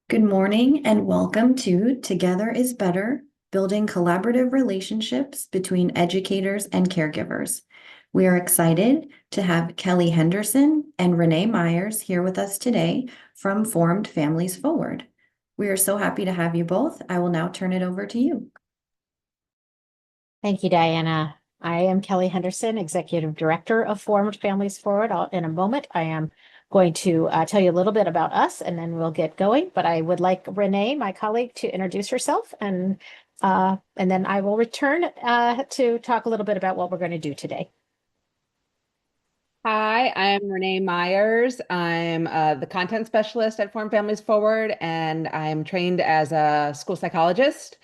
Good morning and welcome to Together is Better, Building Collaborative Relationships Between Educators and Caregivers. We are excited to have Kelly Henderson and Renee Myers here with us today from Formed Families Forward. We are so happy to have you both. I will now turn it over to you. Thank you, Diana. I am Kelly Henderson, Executive Director of Formed Families Forward. In a moment, I am going to tell you a little bit about us and then we'll get going. But I would like Renee, my colleague, to introduce herself and then I will return to talk a little bit about what we're going to do today. Hi, I'm Renee Myers. I'm the content specialist at Form Families Forward, and I'm trained as a school psychologist.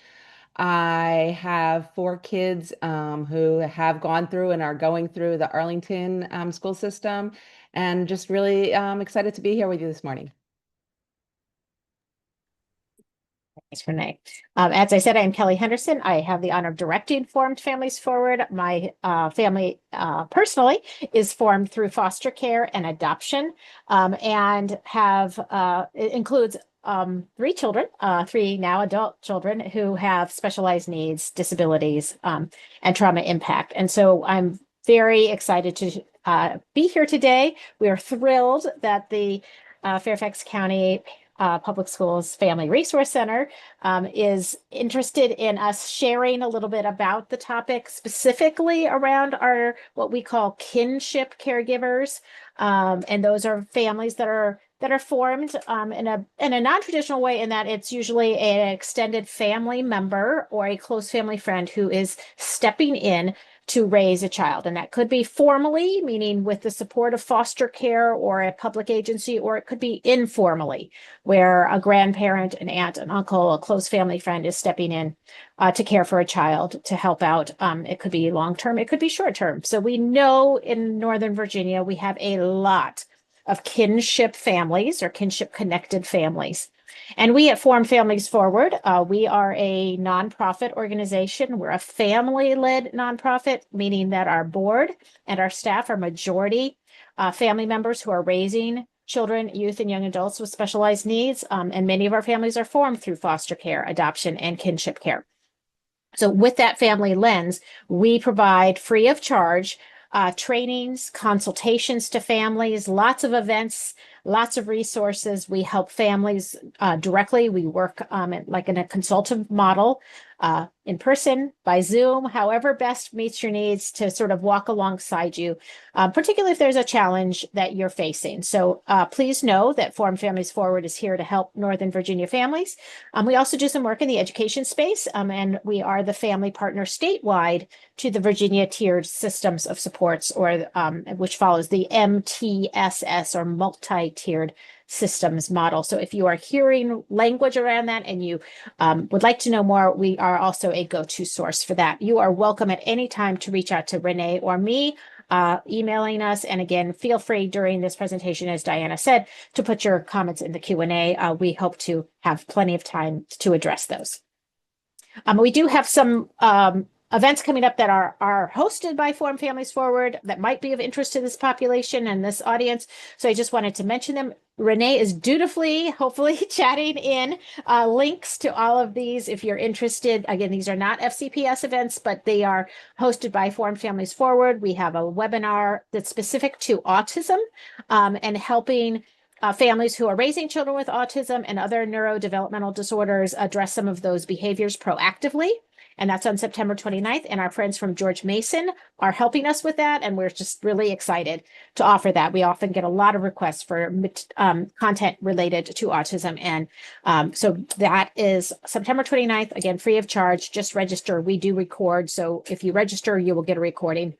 I have four kids who have gone through and are going through the Arlington school system, and just really excited to be here with you this morning. Thanks, Renee. As I said, I am Kelly Henderson. I have the honor of directing Formed Families Forward. My family personally is formed through foster care and adoption, and it includes three children, three now adult children who have specialized needs, disabilities, and trauma impact. And so I'm very excited to be here today. We are thrilled that the Fairfax County Public Schools Family Resource Center is interested in us sharing a little bit about the topic, specifically around our what we call kinship caregivers, and those are families that are formed in a non-traditional way, in that it's usually an extended family member or a close family friend who is stepping in to raise a child. And that could be formally, meaning with the support of foster care or a public agency, or it could be informally, where a grandparent, an aunt, an uncle, a close family friend is stepping in to care for a child, to help out. It could be long-term, it could be short-term. So we know in Northern Virginia, we have a lot of kinship families or kinship connected families. And we at Form Families Forward, we are a nonprofit organization. We're a family-led nonprofit, meaning that our board and our staff are majority family members who are raising children, youth, and young adults with specialized needs. And many of our families are formed through foster care, adoption, and kinship care. So with that family lens, we provide free of charge trainings, consultations to families, lots of events, lots of resources. We help families directly. We work in a consultative model, in person, by Zoom, however best meets your needs, to sort of walk alongside you, particularly if there's a challenge that you're facing. So please know that Form Families Forward is here to help Northern Virginia families. We also do some work in the education space, and we are the family partner statewide to the Virginia Tiered Systems of Supports, or which follows the MTSS, or multi-tiered systems model. So if you are hearing language around that and you would like to know more, we are also a go-to source for that. You are welcome at any time to reach out to Renee or me, emailing us. And again, feel free during this presentation, as Diana said, to put your comments in the Q&A. We hope to have plenty of time to address those. We do have some events coming up that are hosted by Form Families Forward that might be of interest to this population and this audience. So I just wanted to mention them. Renee is dutifully, hopefully, chatting in links to all of these if you're interested. Again, these are not FCPS events, but they are hosted by Form Families Forward. We have a webinar that's specific to autism and helping families who are raising children with autism and other neurodevelopmental disorders address some of those behaviors proactively. And that's on September 29th. And our friends from George Mason are helping us with that. And we're just really excited to offer that. We often get a lot of requests for content related to autism. And so that is September 29th, again, free of charge. Just register. We do record. So if you register, you will get a recording.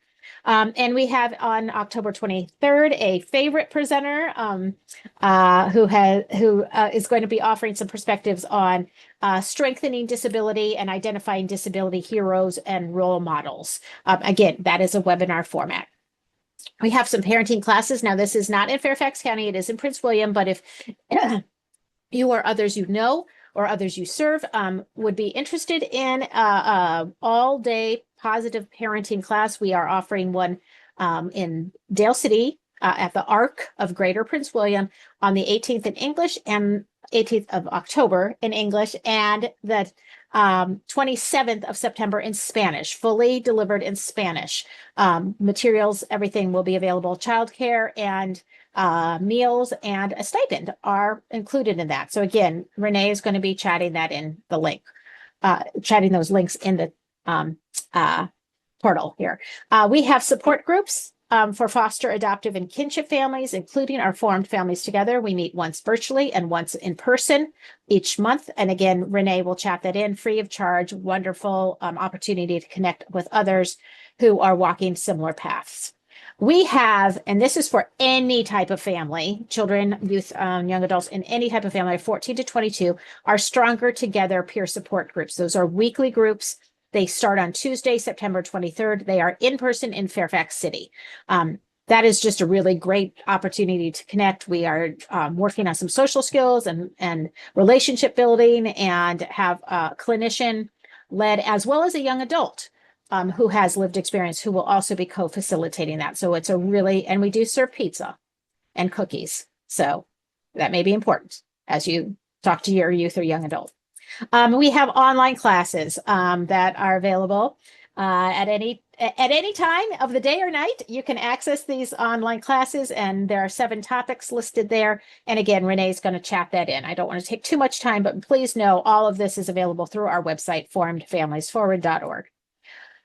And we have on October 23rd a favorite presenter who is going to be offering some perspectives on strengthening disability and identifying disability heroes and role models. Again, that is a webinar format. We have some parenting classes. Now, this is not in Fairfax County. It is in Prince William. But if you or others you know or others you serve would be interested in all-day positive parenting class, we are offering one in Dale City at the Arc of Greater Prince William on the 18th in English and 18th of October in English, and the 27th of September in Spanish, fully delivered in Spanish. Materials, everything will be available. Childcare and meals and a stipend are included in that. So again, Renee is going to be chatting that in the link, chatting those links in the portal here. We have support groups for foster, adoptive, and kinship families, including our formed families together. We meet once virtually and once in person each month. And again, Renee will chat that in free of charge. Wonderful opportunity to connect with others who are walking similar paths. We have, and this is for any type of family, children, youth, young adults in any type of family, 14 to 22, our Stronger Together peer support groups. Those are weekly groups. They start on Tuesday, September 23rd. They are in person in Fairfax City. That is just a really great opportunity to connect. We are working on some social skills and relationship building, and have a clinician led as well as a young adult who has lived experience, who will also be co-facilitating that. So it's a really, and we do serve pizza and cookies. So that may be important as you talk to your youth or young adult. We have online classes that are available at any time of the day or night. You can access these online classes, and there are 7 topics listed there. And again, Renee's going to chat that in. I don't want to take too much time, but please know all of this is available through our website, formedfamiliesforward.org.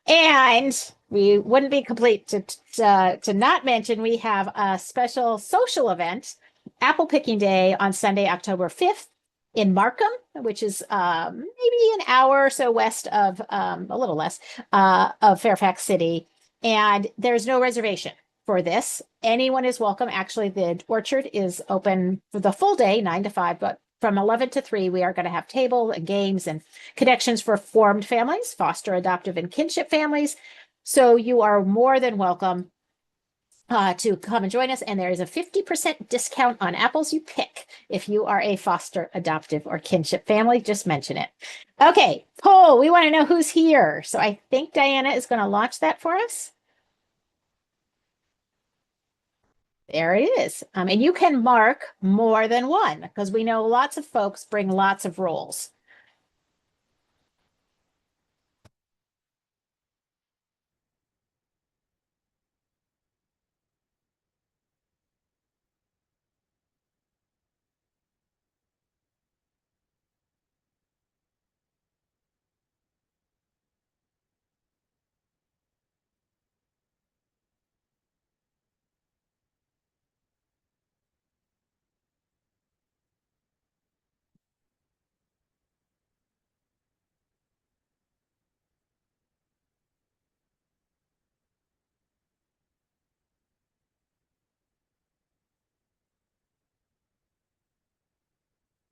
And we wouldn't be complete to not mention we have a special social event, Apple Picking Day, on Sunday, October 5th. In Markham, which is maybe an hour or so west of, a little less, of Fairfax City. And there's no reservation for this. Anyone is welcome. Actually, the orchard is open for the full day, 9 to 5, but from 11 to 3, we are going to have table and games and connections for formed families, foster, adoptive, and kinship families. So you are more than welcome to come and join us. And there is a 50% discount on apples you pick if you are a foster, adoptive, or kinship family. Just mention it. Okay, poll. We want to know who's here. So I think Diana is going to launch that for us. There it is. And you can mark more than one, because we know lots of folks bring lots of roles.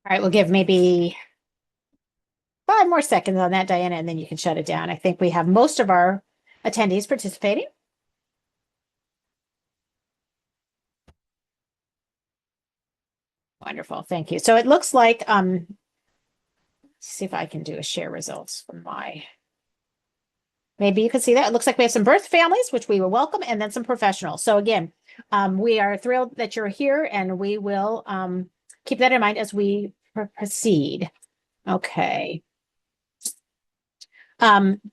All right, we'll give maybe 5 more seconds on that, Diana, and then you can shut it down. I think we have most of our attendees participating. Wonderful, thank you. So it looks like, let's see if I can do a share results from my, maybe you can see that. It looks like we have some birth families, which we will welcome, and then some professionals. So again, we are thrilled that you're here, and we will keep that in mind as we proceed. Okay.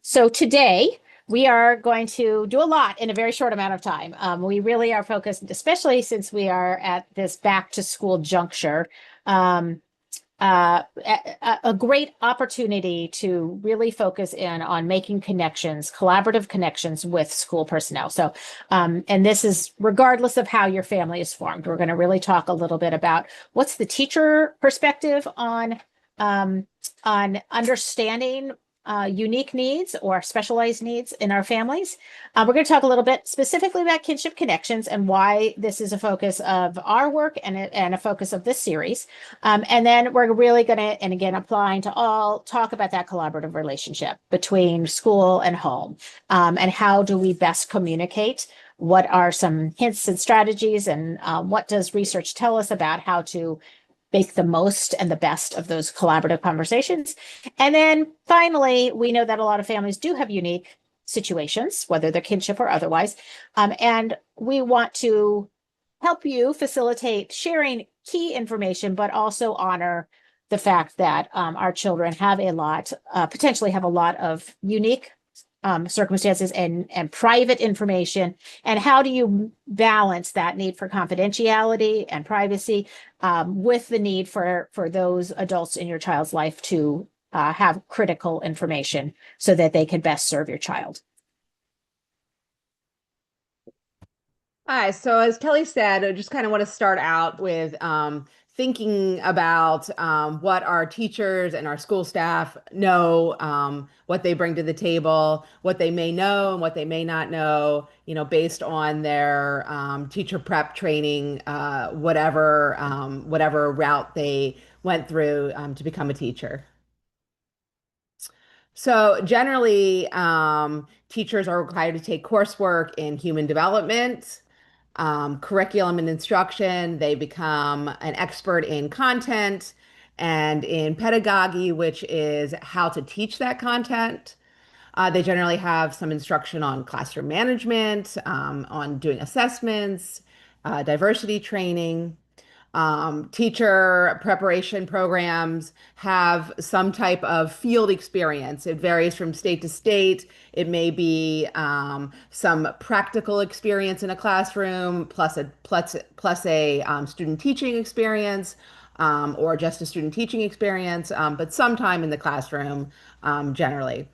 So today we are going to do a lot in a very short amount of time. We really are focused, especially since we are at this back to school juncture, a great opportunity to really focus in on making connections, collaborative connections with school personnel. So, and this is regardless of how your family is formed. We're going to really talk a little bit about what's the teacher perspective on understanding unique needs or specialized needs in our families. We're going to talk a little bit specifically about kinship connections and why this is a focus of our work and a focus of this series. And then we're really going to, and again, applying to all, talk about that collaborative relationship between school and home, and how do we best communicate. What are some hints and strategies, and what does research tell us about how to make the most and the best of those collaborative conversations. And then finally, we know that a lot of families do have unique situations, whether they're kinship or otherwise. And we want to help you facilitate sharing key information, but also honor the fact that our children have potentially have a lot of unique circumstances and private information. And how do you balance that need for confidentiality and privacy with the need for those adults in your child's life to have critical information so that they can best serve your child? Hi, so as Kelly said, I just kind of want to start out with thinking about what our teachers and our school staff know, what they bring to the table, what they may know and what they may not know, based on their teacher prep training, whatever route they went through to become a teacher. So generally, teachers are required to take coursework in human development, curriculum and instruction. They become an expert in content and in pedagogy, which is how to teach that content. They generally have some instruction on classroom management, on doing assessments, diversity training. Teacher preparation programs have some type of field experience. It varies from state to state. It may be some practical experience in a classroom plus a student teaching experience, or just a student teaching experience, but sometime in the classroom generally.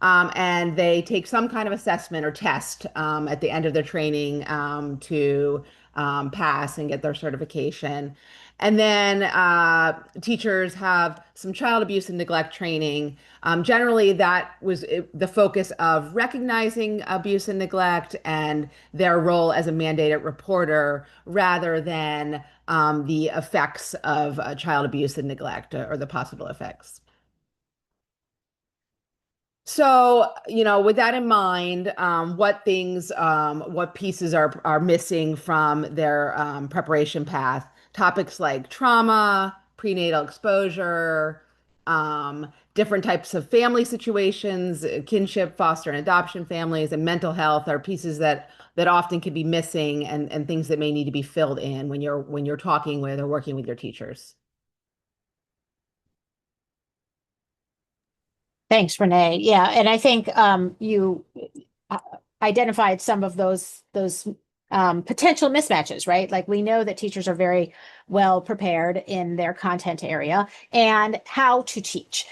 And they take some kind of assessment or test at the end of their training to pass and get their certification. And then teachers have some child abuse and neglect training. Generally, that was the focus of recognizing abuse and neglect and their role as a mandated reporter rather than the effects of child abuse and neglect or the possible effects. So, with that in mind, what pieces are missing from their preparation path? Topics like trauma, prenatal exposure, different types of family situations, kinship, foster and adoption families, and mental health are pieces that often can be missing and things that may need to be filled in when you're talking with or working with your teachers. Thanks, Renee. Yeah, and I think you uh, identified some of those potential mismatches, right? Like we know that teachers are very well prepared in their content area and how to teach.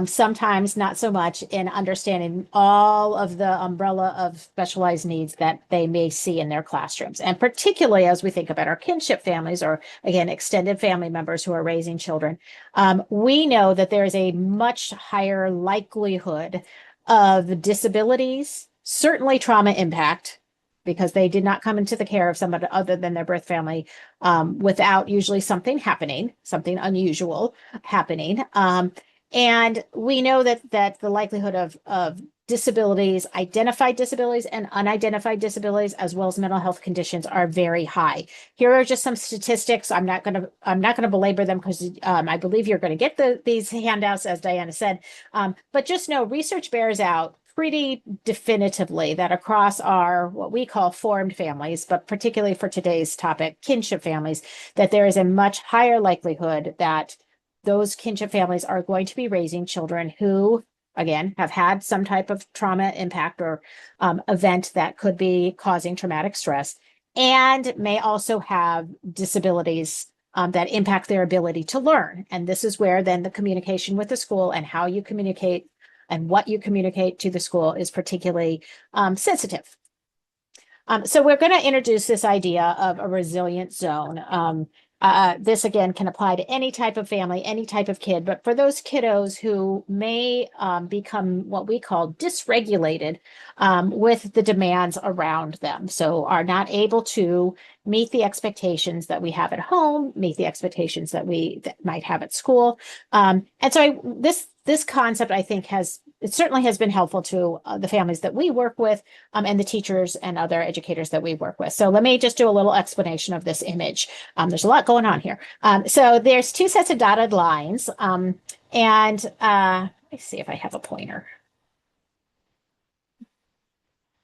Sometimes not so much in understanding all of the umbrella of specialized needs that they may see in their classrooms. And particularly as we think about our kinship families or, again, extended family members who are raising children, we know that there is a much higher likelihood of disabilities, certainly trauma impact, because they did not come into the care of somebody other than their birth family without usually something happening, something unusual happening. And we know that the likelihood of disabilities, identified disabilities and unidentified disabilities, as well as mental health conditions, are very high. Here are just some statistics. I'm not going to belabor them because I believe you're going to get these handouts, as Diana said. But just know research bears out pretty definitively that across our what we call formed families, but particularly for today's topic, kinship families, that there is a much higher likelihood that those kinship families are going to be raising children who, again, have had some type of trauma impact or event that could be causing traumatic stress, and may also have disabilities that impact their ability to learn. And this is where then the communication with the school and how you communicate and what you communicate to the school is particularly sensitive. So we're going to introduce this idea of a resilient zone. This again can apply to any type of family, any type of kid, but for those kiddos who may become what we call dysregulated with the demands around them, so are not able to meet the expectations that we have at home, meet the expectations that might have at school. And so this concept, I think, it certainly has been helpful to the families that we work with and the teachers and other educators that we work with. So let me just do a little explanation of this image. There's a lot going on here. So there's two sets of dotted lines. And let me see if I have a pointer.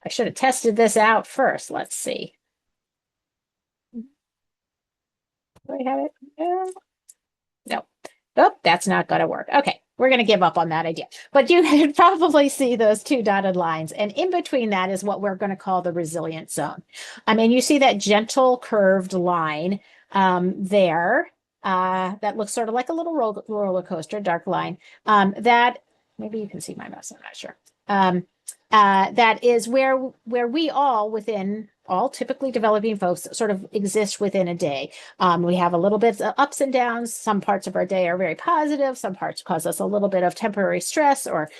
I should have tested this out first. Let's see. Do I have it? No. Oh, that's not going to work. Okay, we're going to give up on that idea. But you can probably see those two dotted lines. And in between that is what we're going to call the resilient zone. I mean, you see that gentle curved line there. That looks sort of like a little roller coaster, dark line. That maybe you can see my mouse, I'm not sure. That is where we all within all typically developing folks sort of exist within a day. We have a little bit of ups and downs. Some parts of our day are very positive. Some parts cause us a little bit of temporary stress or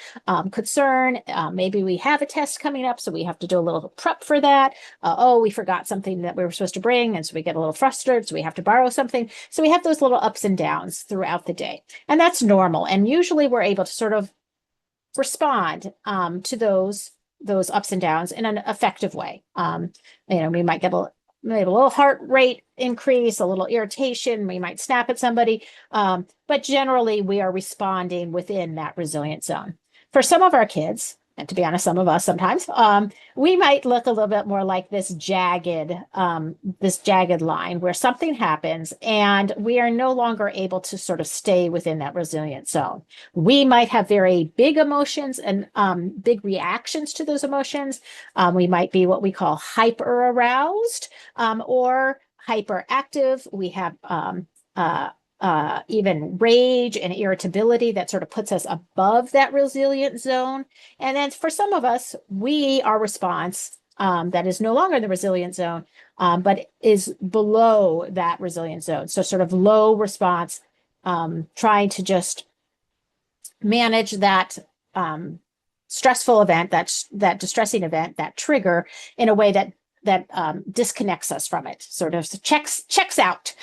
concern. Maybe we have a test coming up, so we have to do a little prep for that. Oh, we forgot something that we were supposed to bring, and so we get a little frustrated, so we have to borrow something. So we have those little ups and downs throughout the day, and that's normal. And usually we're able to sort of respond to those ups and downs in an effective way. We might get maybe a little heart rate increase, a little irritation. We might snap at somebody, but generally we are responding within that resilient zone. For some of our kids, and to be honest, some of us sometimes, we might look a little bit more like this jagged line where something happens and we are no longer able to sort of stay within that resilient zone. We might have very big emotions and big reactions to those emotions. We might be what we call hyper aroused or hyperactive. We have even rage and irritability that sort of puts us above that resilient zone. And then for some of us, our response that is no longer in the resilient zone, but is below that resilient zone. So sort of low response, trying to just manage that stressful event, that distressing event, that trigger in a way that disconnects us from it, sort of checks out.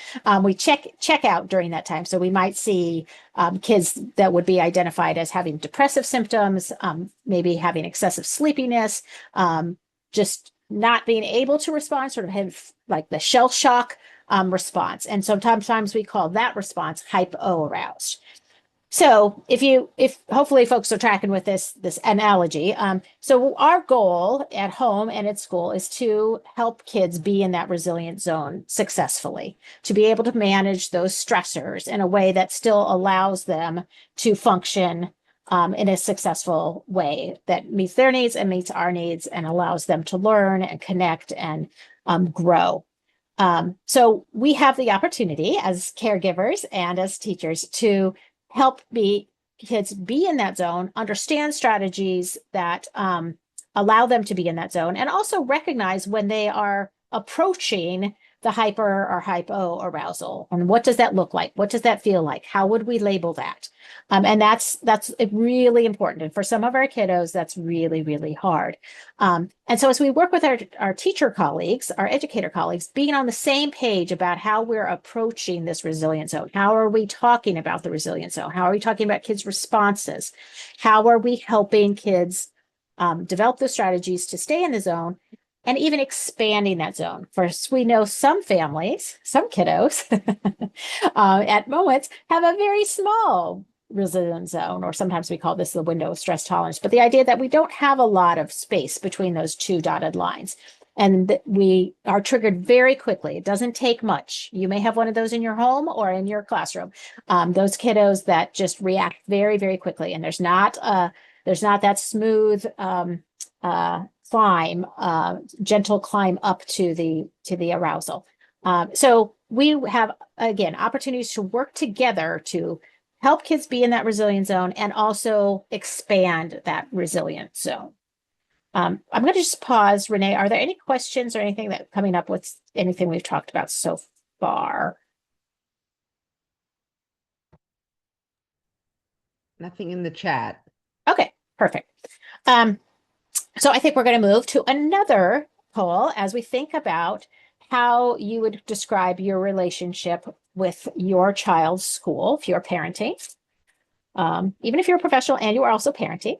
We check out during that time. So we might see kids that would be identified as having depressive symptoms, maybe having excessive sleepiness, just not being able to respond, sort of have like the shell shock response. And sometimes we call that response hypo-aroused. So if hopefully folks are tracking with this analogy, so our goal at home and at school is to help kids be in that resilient zone successfully, to be able to manage those stressors in a way that still allows them to function in a successful way that meets their needs and meets our needs and allows them to learn and connect and grow. So we have the opportunity as caregivers and as teachers to help kids be in that zone, understand strategies that allow them to be in that zone, and also recognize when they are approaching the hyper or hypo arousal. And what does that look like? What does that feel like? How would we label that? And that's really important. And for some of our kiddos, that's really, really hard. And so as we work with our teacher colleagues, our educator colleagues, being on the same page about how we're approaching this resilience zone, how are we talking about the resilience zone? How are we talking about kids' responses? How are we helping kids develop those strategies to stay in the zone? And even expanding that zone. First, we know some families, some kiddos at moments have a very small resilience zone, or sometimes we call this the window of stress tolerance. But the idea that we don't have a lot of space between those two dotted lines and we are triggered very quickly. It doesn't take much. You may have one of those in your home or in your classroom. Those kiddos that just react very, very quickly. And there's not that smooth gentle climb up to the arousal. So we have, again, opportunities to work together to help kids be in that resilient zone and also expand that resilient zone. I'm going to just pause. Renee, are there any questions or anything that coming up with anything we've talked about so far? Nothing in the chat. Okay, perfect. So I think we're going to move to another poll as we think about how you would describe your relationship with your child's school if you're parenting. Even if you're a professional and you are also parenting,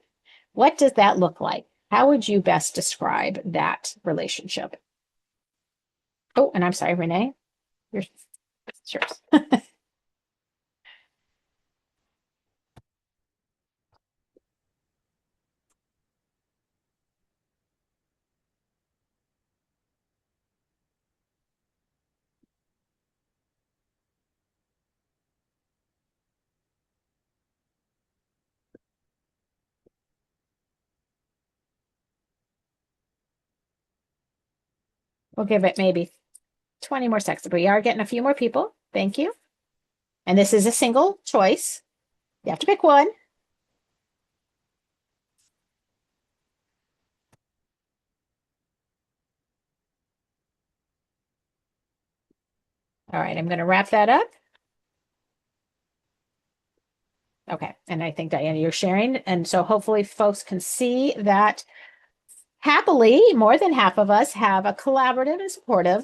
what does that look like? How would you best describe that relationship? Oh, and I'm sorry, Renee, it's yours. We'll give it maybe 20 more seconds, but we are getting a few more people. Thank you. And this is a single choice. You have to pick one. All right, I'm going to wrap that up. Okay, and I think Diana, you're sharing. And so hopefully folks can see that happily, more than half of us have a collaborative and supportive,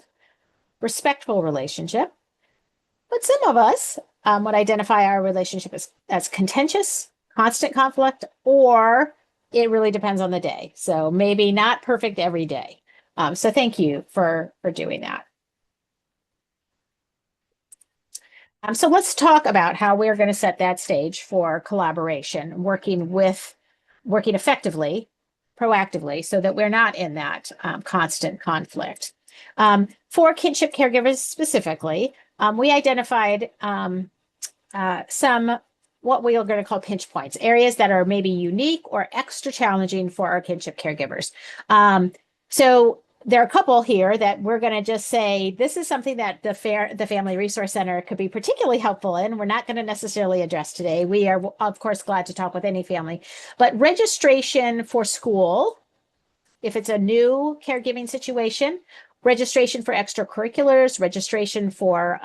respectful relationship. But some of us would identify our relationship as contentious, constant conflict, or it really depends on the day. So maybe not perfect every day. So thank you for doing that. So let's talk about how we're going to set that stage for collaboration, working effectively, proactively, so that we're not in that constant conflict. For kinship caregivers specifically, we identified some what we are going to call pinch points, areas that are maybe unique or extra challenging for our kinship caregivers. So there are a couple here that we're going to just say this is something that the Family Resource Center could be particularly helpful in. We're not going to necessarily address today. We are, of course, glad to talk with any family, but registration for school, if it's a new caregiving situation, registration for extracurriculars, registration for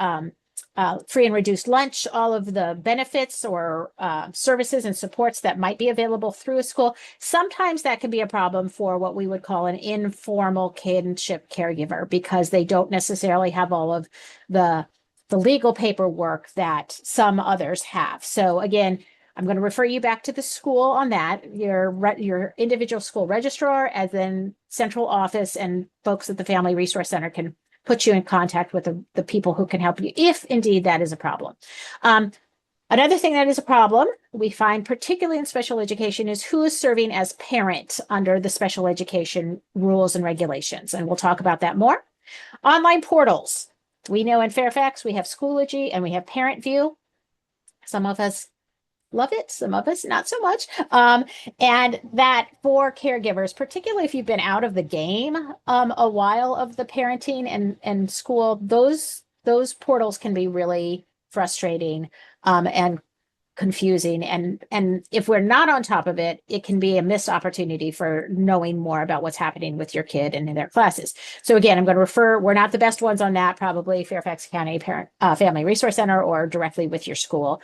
free and reduced lunch, all of the benefits or services and supports that might be available through a school. Sometimes that can be a problem for what we would call an informal kinship caregiver because they don't necessarily have all of the legal paperwork that some others have. So again, I'm going to refer you back to the school on that, your individual school registrar, as in central office, and folks at the Family Resource Center can put you in contact with the people who can help you if indeed that is a problem. Another thing that is a problem we find, particularly in special education, is who is serving as parent under the special education rules and regulations. And we'll talk about that more. Online portals. We know in Fairfax, we have Schoology and we have Parent View. Some of us love it, some of us not so much. And that for caregivers, particularly if you've been out of the game a while of the parenting and school, those portals can be really frustrating and confusing. And if we're not on top of it, it can be a missed opportunity for knowing more about what's happening with your kid and in their classes. So again, I'm going to refer, we're not the best ones on that, probably Fairfax County Family Resource Center or directly with your school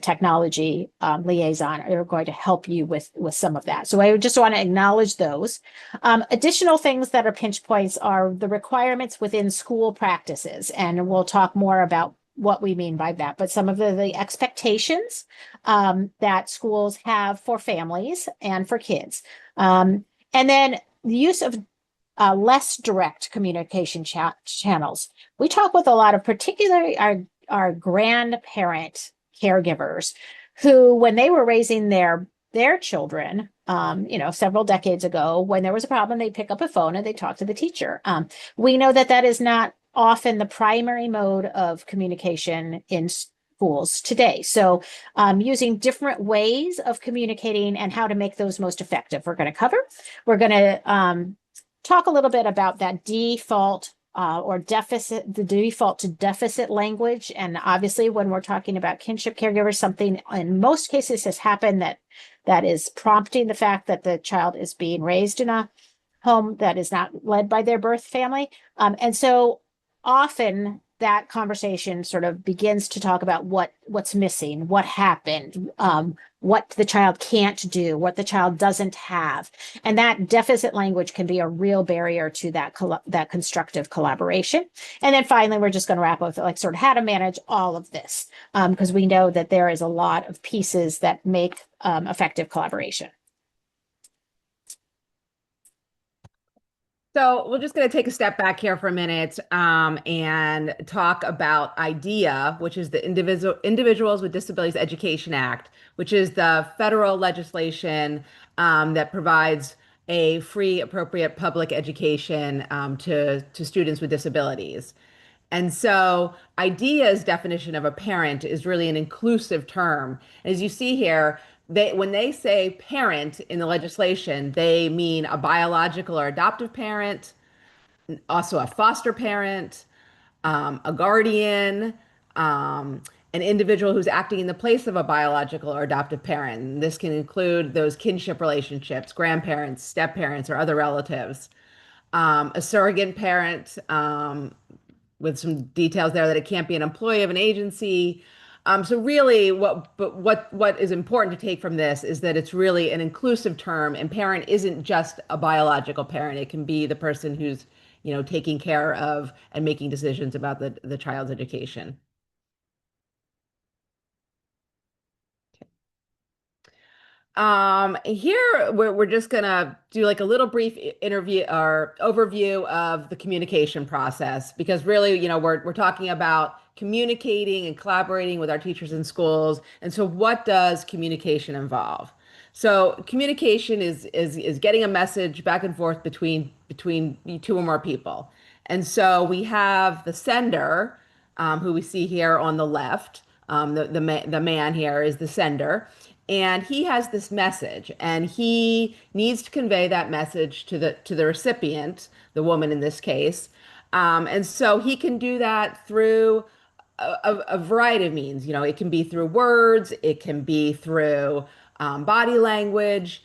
technology liaison are going to help you with some of that. So I just want to acknowledge those. Additional things that are pinch points are the requirements within school practices. And we'll talk more about what we mean by that, but some of the expectations that schools have for families and for kids. And then the use of less direct communication channels. We talk with a lot of particularly our grandparent caregivers who, when they were raising their children, several decades ago, when there was a problem, they'd pick up a phone and they'd talk to the teacher. We know that is not often the primary mode of communication in schools today. So using different ways of communicating and how to make those most effective, we're going to cover. We're going to talk a little bit about that default the default to deficit language. And obviously, when we're talking about kinship caregivers, something in most cases has happened that is prompting the fact that the child is being raised in a home that is not led by their birth family. And so often that conversation sort of begins to talk about what's missing, what happened, what the child can't do, what the child doesn't have. And that deficit language can be a real barrier to that constructive collaboration. And then finally, we're just going to wrap up with like sort of how to manage all of this, because we know that there is a lot of pieces that make effective collaboration. So we're just going to take a step back here for a minute and talk about IDEA, which is the Individuals with Disabilities Education Act, which is the federal legislation that provides a free, appropriate public education to students with disabilities. And so IDEA's definition of a parent is really an inclusive term. As you see here, when they say parent in the legislation, they mean a biological or adoptive parent, also a foster parent, a guardian, um, an individual who's acting in the place of a biological or adoptive parent. And this can include those kinship relationships, grandparents, step parents, or other relatives. A surrogate parent, with some details there that it can't be an employee of an agency. So really, what is important to take from this is that it's really an inclusive term, and parent isn't just a biological parent. It can be the person who's, taking care of and making decisions about the child's education. Here we're just gonna do like a little brief interview or overview of the communication process because really, we're talking about communicating and collaborating with our teachers in schools. And so what does communication involve? So communication is getting a message back and forth between two or more people. And so we have the sender, who we see here on the left. The man here is the sender, and he has this message, and he needs to convey that message to the recipient, the woman in this case. And so he can do that through a variety of means. It can be through words, it can be through body language.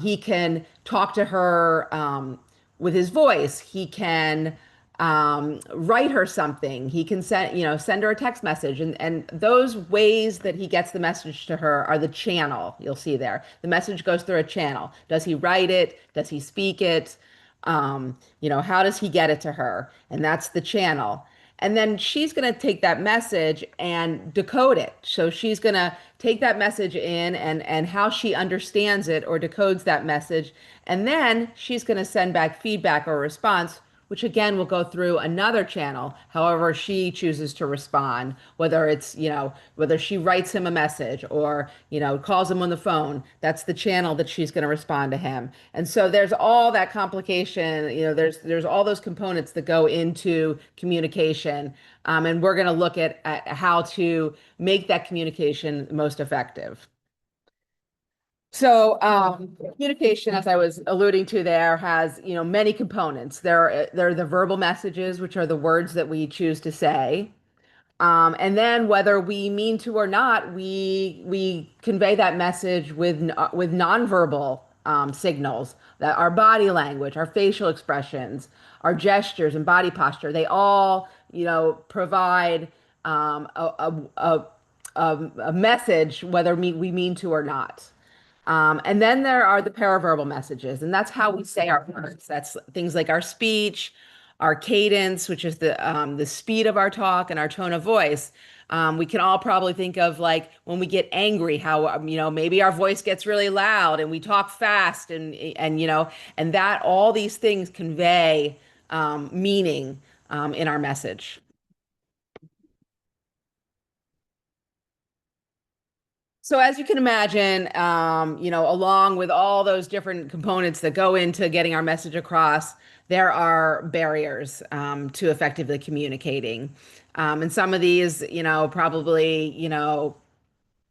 He can talk to her with his voice. He can write her something. He can send her a text message. And those ways that he gets the message to her are the channel. You'll see there. The message goes through a channel. Does he write it? Does he speak it? How does he get it to her? And that's the channel. And then she's going to take that message and decode it. So she's going to take that message in and how she understands it or decodes that message. And then she's going to send back feedback or response, which again will go through another channel, however she chooses to respond, whether it's, whether she writes him a message or, calls him on the phone. That's the channel that she's going to respond to him. And so there's all that complication, there's all those components that go into communication. And we're going to look at how to make that communication most effective. So, communication, as I was alluding to there, has, many components. There are the verbal messages, which are the words that we choose to say. And then whether we mean to or not, we convey that message with nonverbal signals, that our body language, our facial expressions, our gestures and body posture, they all, provide a message, whether we mean to or not. And then there are the paraverbal messages, and that's how we say our words. That's things like our speech, our cadence, which is the speed of our talk and our tone of voice. We can all probably think of like when we get angry, how maybe our voice gets really loud and we talk fast, and that all these things convey meaning in our message. So as you can imagine, along with all those different components that go into getting our message across, there are barriers to effectively communicating. And some of these, probably,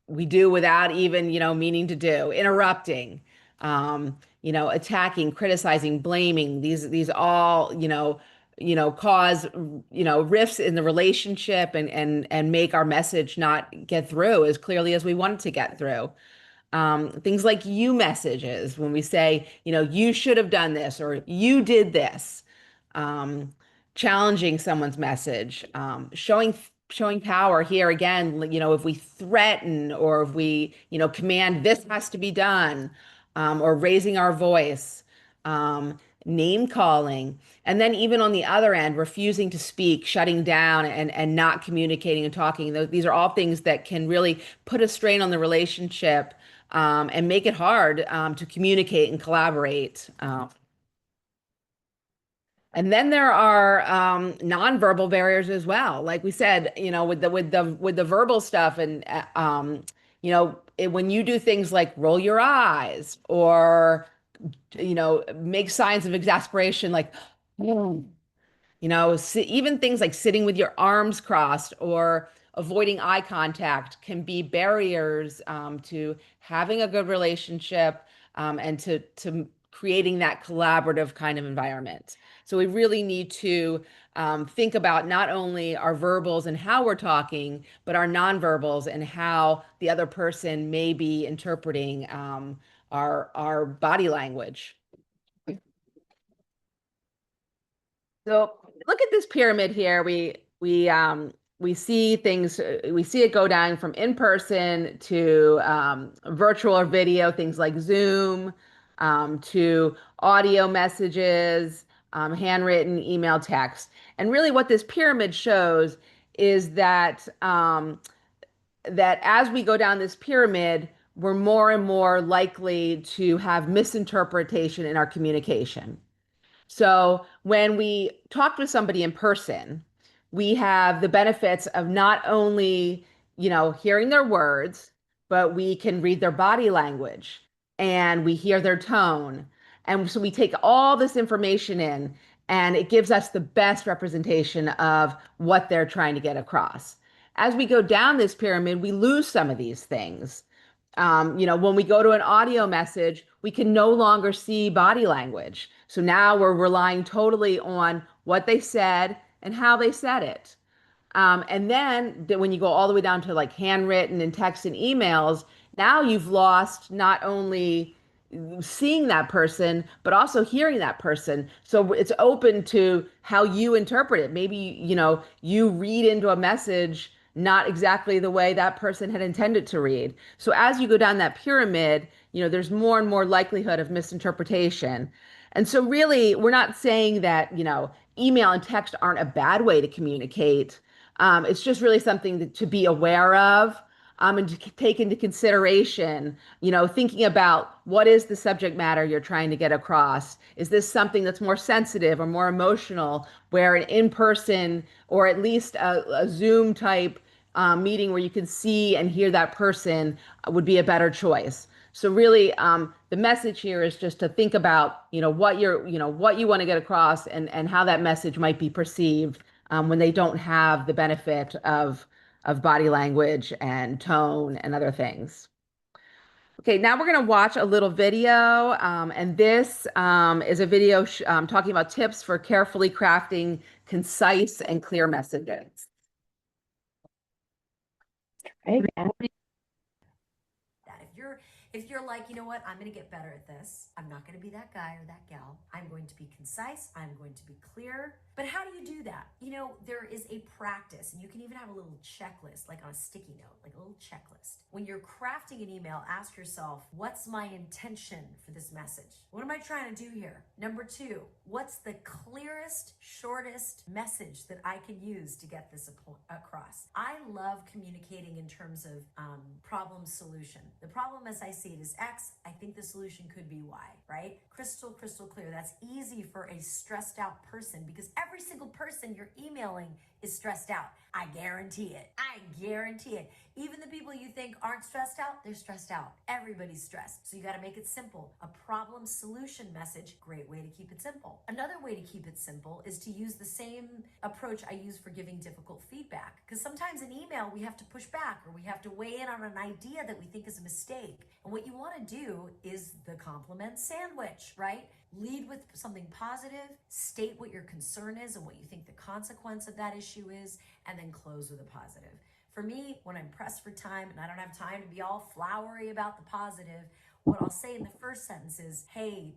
we do without even, meaning to do, interrupting, attacking, criticizing, blaming. These all, cause, rifts in the relationship and make our message not get through as clearly as we want it to get through. Things like you messages when we say, you should have done this or you did this. Um, Challenging someone's message, showing power here again, if we threaten or if we, command this has to be done, or raising our voice, name calling, and then even on the other end, refusing to speak, shutting down and not communicating and talking. These are all things that can really put a strain on the relationship, and make it hard, to communicate and collaborate. And then there are nonverbal barriers as well. Like we said, with the verbal stuff, and when you do things like roll your eyes or make signs of exasperation, like even things like sitting with your arms crossed or avoiding eye contact can be barriers to having a good relationship, and to creating that collaborative kind of environment. So we really need to think about not only our verbals and how we're talking, but our nonverbals and how the other person may be interpreting our body language. So look at this pyramid here. We see things. We see it go down from in person to virtual or video, things like Zoom, to audio messages, handwritten, email, text. And really, what this pyramid shows is that as we go down this pyramid, we're more and more likely to have misinterpretation in our communication. So when we talk with somebody in person, we have the benefits of not only, hearing their words, but we can read their body language and we hear their tone. And so we take all this information in and it gives us the best representation of what they're trying to get across. As we go down this pyramid, we lose some of these things. When we go to an audio message, we can no longer see body language. So now we're relying totally on what they said and how they said it. And then when you go all the way down to like handwritten and text and emails, now you've lost not only seeing that person, but also hearing that person. So it's open to how you interpret it. Maybe, you read into a message not exactly the way that person had intended to read. So as you go down that pyramid, there's more and more likelihood of misinterpretation. And so really, we're not saying that, email and text aren't a bad way to communicate. It's just really something to be aware of, and to take into consideration, thinking about what is the subject matter you're trying to get across. Is this something that's more sensitive or more emotional, where an in-person or at least a Zoom type meeting where you can see and hear that person would be a better choice. So really, the message here is just to think about, what what you want to get across and how that message might be perceived when they don't have the benefit of body language and tone and other things. Okay, now we're going to watch a little video, and this is a video talking about tips for carefully crafting concise and clear messages. Right. That if you're like, you know what, I'm going to get better at this. I'm not going to be that guy or that gal. I'm going to be concise. I'm going to be clear. But how do you do that? There is a practice, and you can even have a little checklist, like on a sticky note, like a little checklist. When you're crafting an email, ask yourself, what's my intention for this message? What am I trying to do here? Number two, what's the clearest, shortest message that I can use to get this across? I love communicating in terms of problem solution. The problem as I see it is X. I think the solution could be Y, right? Crystal clear. That's easy for a stressed out person, because every single person you're emailing is stressed out. I guarantee it. I guarantee it. Even the people you think aren't stressed out, they're stressed out. Everybody's stressed. So you got to make it simple. A problem solution message, great way to keep it simple. Another way to keep it simple is to use the same approach I use for giving difficult feedback. Because sometimes in email, we have to push back or we have to weigh in on an idea that we think is a mistake. And what you want to do is the compliment sandwich, right? Lead with something positive, state what your concern is and what you think the consequence of that issue is, and then close with a positive. For me, when I'm pressed for time and I don't have time to be all flowery about the positive, what I'll say in the first sentence is, hey,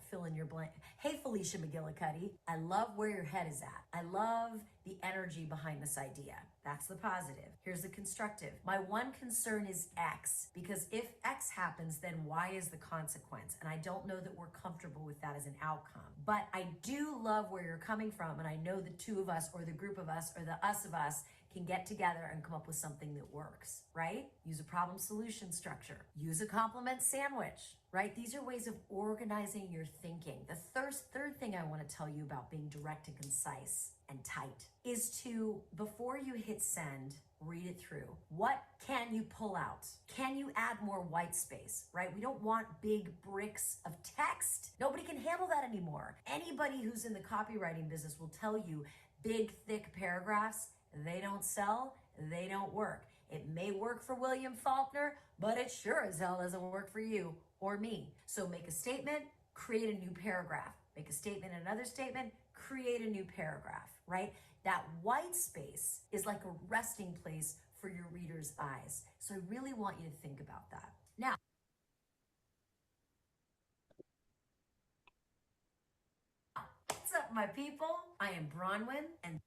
fill in your blank. Hey, Felicia McGillicuddy, I love where your head is at. I love the energy behind this idea. That's the positive. Here's the constructive. My one concern is X, because if X happens, then Y is the consequence. And I don't know that we're comfortable with that as an outcome. But I do love where you're coming from. And I know the two of us or the group of us or the us of us can get together and come up with something that works, right? Use a problem solution structure. Use a compliment sandwich, right? These are ways of organizing your thinking. The third thing I want to tell you about being direct and concise and tight is to, before you hit send, read it through. What can you pull out? Can you add more white space, right? We don't want big bricks of text. Nobody can handle that anymore. Anybody who's in the copywriting business will tell you big, thick paragraphs, they don't sell, they don't work. It may work for William Faulkner, but it sure as hell doesn't work for you or me. So make a statement, create a new paragraph. Make a statement, another statement, create a new paragraph, right? That white space is like a resting place for your reader's eyes. So I really want you to think about that. Now, what's up, my people? I am Bronwyn, and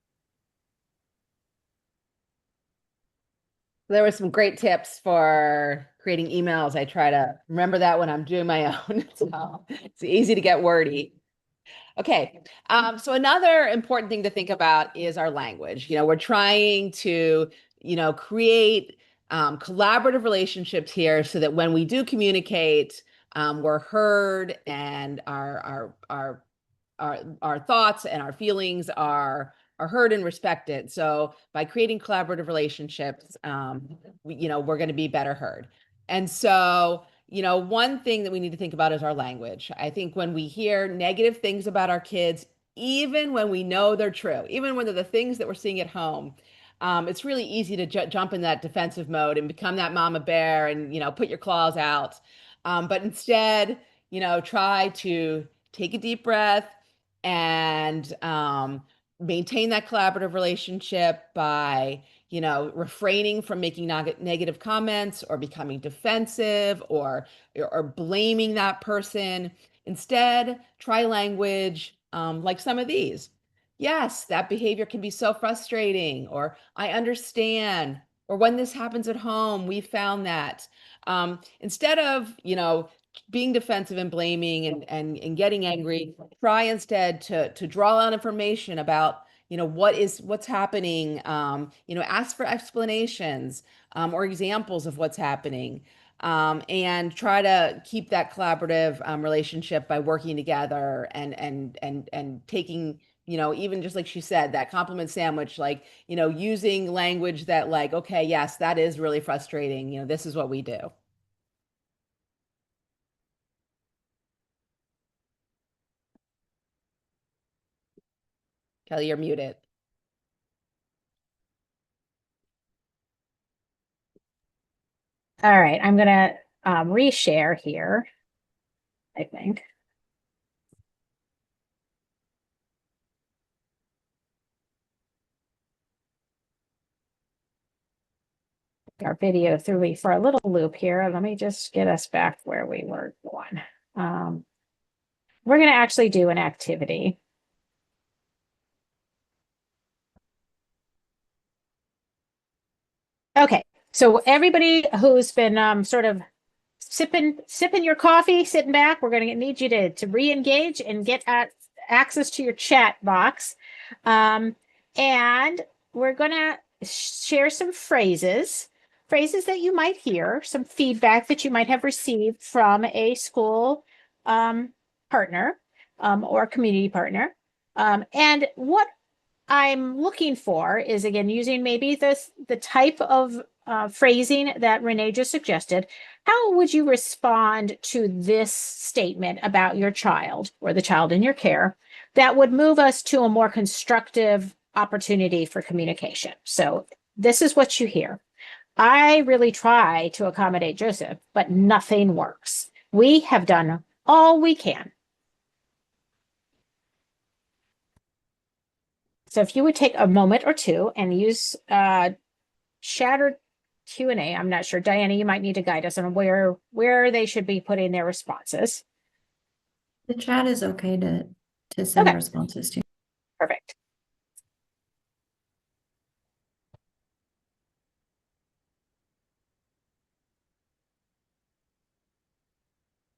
There were some great tips for creating emails. I try to remember that when I'm doing my own. So it's easy to get wordy. Okay. So another important thing to think about is our language. We're trying to, create collaborative relationships here so that when we do communicate, we're heard and our thoughts and our feelings are heard and respected. So by creating collaborative relationships, we're going to be better heard. And so, one thing that we need to think about is our language. I think when we hear negative things about our kids, even when we know they're true, even when they're the things that we're seeing at home, it's really easy to jump in that defensive mode and become that mama bear and, put your claws out. But instead, try to take a deep breath and maintain that collaborative relationship by refraining from making negative comments or becoming defensive or blaming that person. Instead, try language like some of these. Yes, that behavior can be so frustrating, or I understand, or when this happens at home, we found that. Instead of being defensive and blaming and getting angry, try instead to draw out information about what's happening. Ask for explanations or examples of what's happening, and try to keep that collaborative relationship by working together and taking, even just like she said, that compliment sandwich, like, using language that, like, okay, yes, that is really frustrating, this is what we do. Kelly, you're muted. All right, I'm gonna reshare here, I think. Our video threw me for a little loop here. Let me just get us back where we were going. We're going to actually do an activity. Okay, so everybody who's been sort of sipping your coffee, sitting back, we're going to need you to re-engage and get access to your chat box. And we're going to share some phrases that you might hear, some feedback that you might have received from a school partner or community partner. And what I'm looking for is, again, using maybe the type of phrasing that Renee just suggested. How would you respond to this statement about your child or the child in your care that would move us to a more constructive opportunity for communication? So this is what you hear. I really try to accommodate Joseph, but nothing works. We have done all we can. So if you would take a moment or two and use shattered Q&A, I'm not sure, Diana, you might need to guide us on where they should be putting their responses. The chat is okay to send Okay. responses to. Perfect.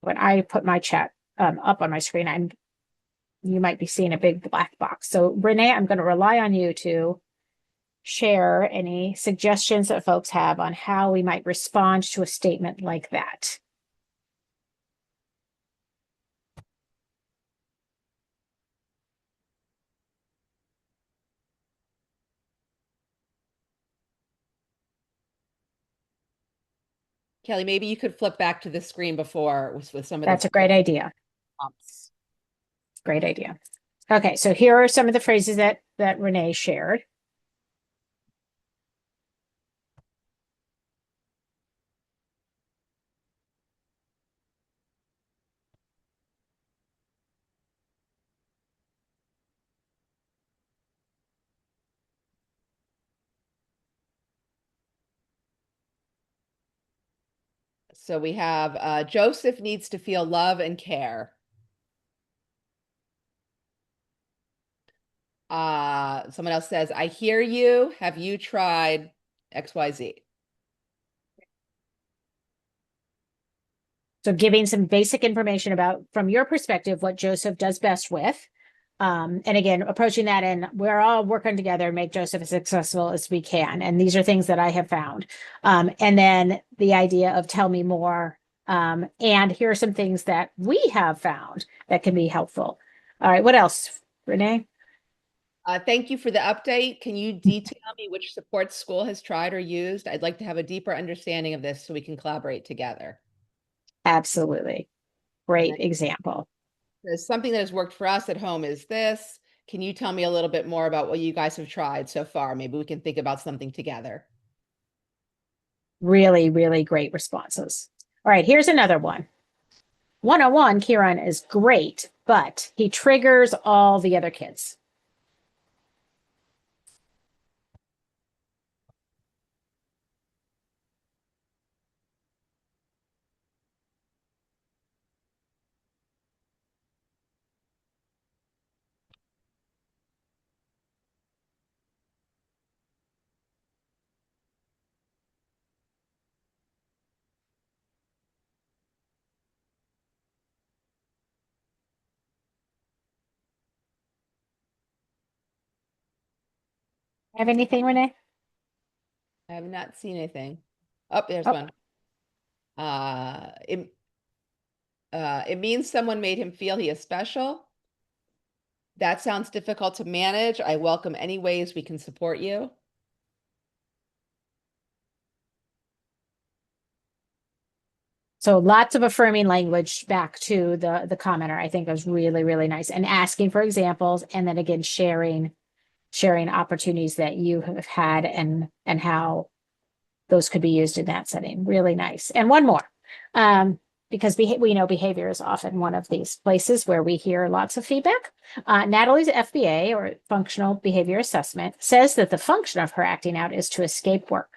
When I put my chat up on my screen, you might be seeing a big black box. So Renee, I'm going to rely on you to share any suggestions that folks have on how we might respond to a statement like that. Kelly, maybe you could flip back to the screen before with some of That's a great idea. prompts. Great idea. Okay, so here are some of the phrases that Renee shared. So we have Joseph needs to feel love and care. Someone else says, I hear you. Have you tried XYZ? So giving some basic information about, from your perspective, what Joseph does best with. And again, approaching that, and we're all working together to make Joseph as successful as we can. And these are things that I have found. And then the idea of tell me more. And here are some things that we have found that can be helpful. All right, what else, Renee? Thank you for the update. Can you detail me which supports school has tried or used? I'd like to have a deeper understanding of this so we can collaborate together. Absolutely. Great example. There's something that has worked for us at home is this. Can you tell me a little bit more about what you guys have tried so far? Maybe we can think about something together. Really, really great responses. All right, here's another one. 101, Kieran is great, but he triggers all the other kids. Have anything, Renee? I have not seen anything. Oh, there's Oh. one. It means someone made him feel he is special. That sounds difficult to manage. I welcome any ways we can support you. So lots of affirming language back to the commenter, I think was really, really nice. And asking for examples, and then again sharing opportunities that you have had and how those could be used in that setting. Really nice. And one more. Because we know behavior is often one of these places where we hear lots of feedback. Natalie's FBA, or functional behavior assessment, says that the function of her acting out is to escape work.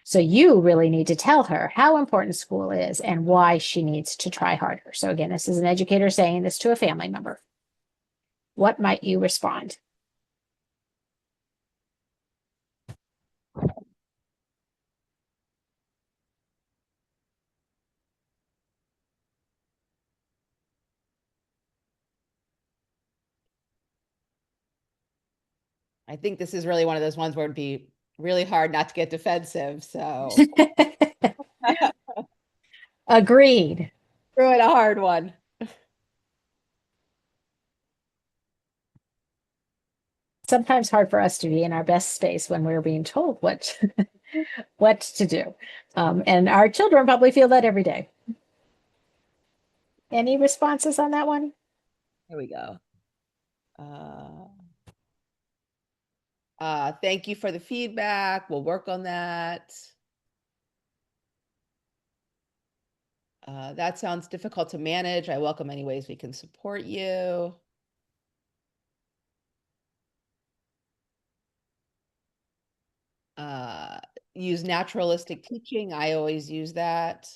So you really need to tell her how important school is and why she needs to try harder. So again, this is an educator saying this to a family member. What might you respond? I think this is really one of those ones where it'd be really hard not to get defensive. So Agreed. throw it a hard one. Sometimes hard for us to be in our best space when we're being told what what to do. And our children probably feel that every day. Any responses on that one? Here we go. Thank you for the feedback. We'll work on that. That sounds difficult to manage. I welcome any ways we can support you. Use naturalistic teaching. I always use that.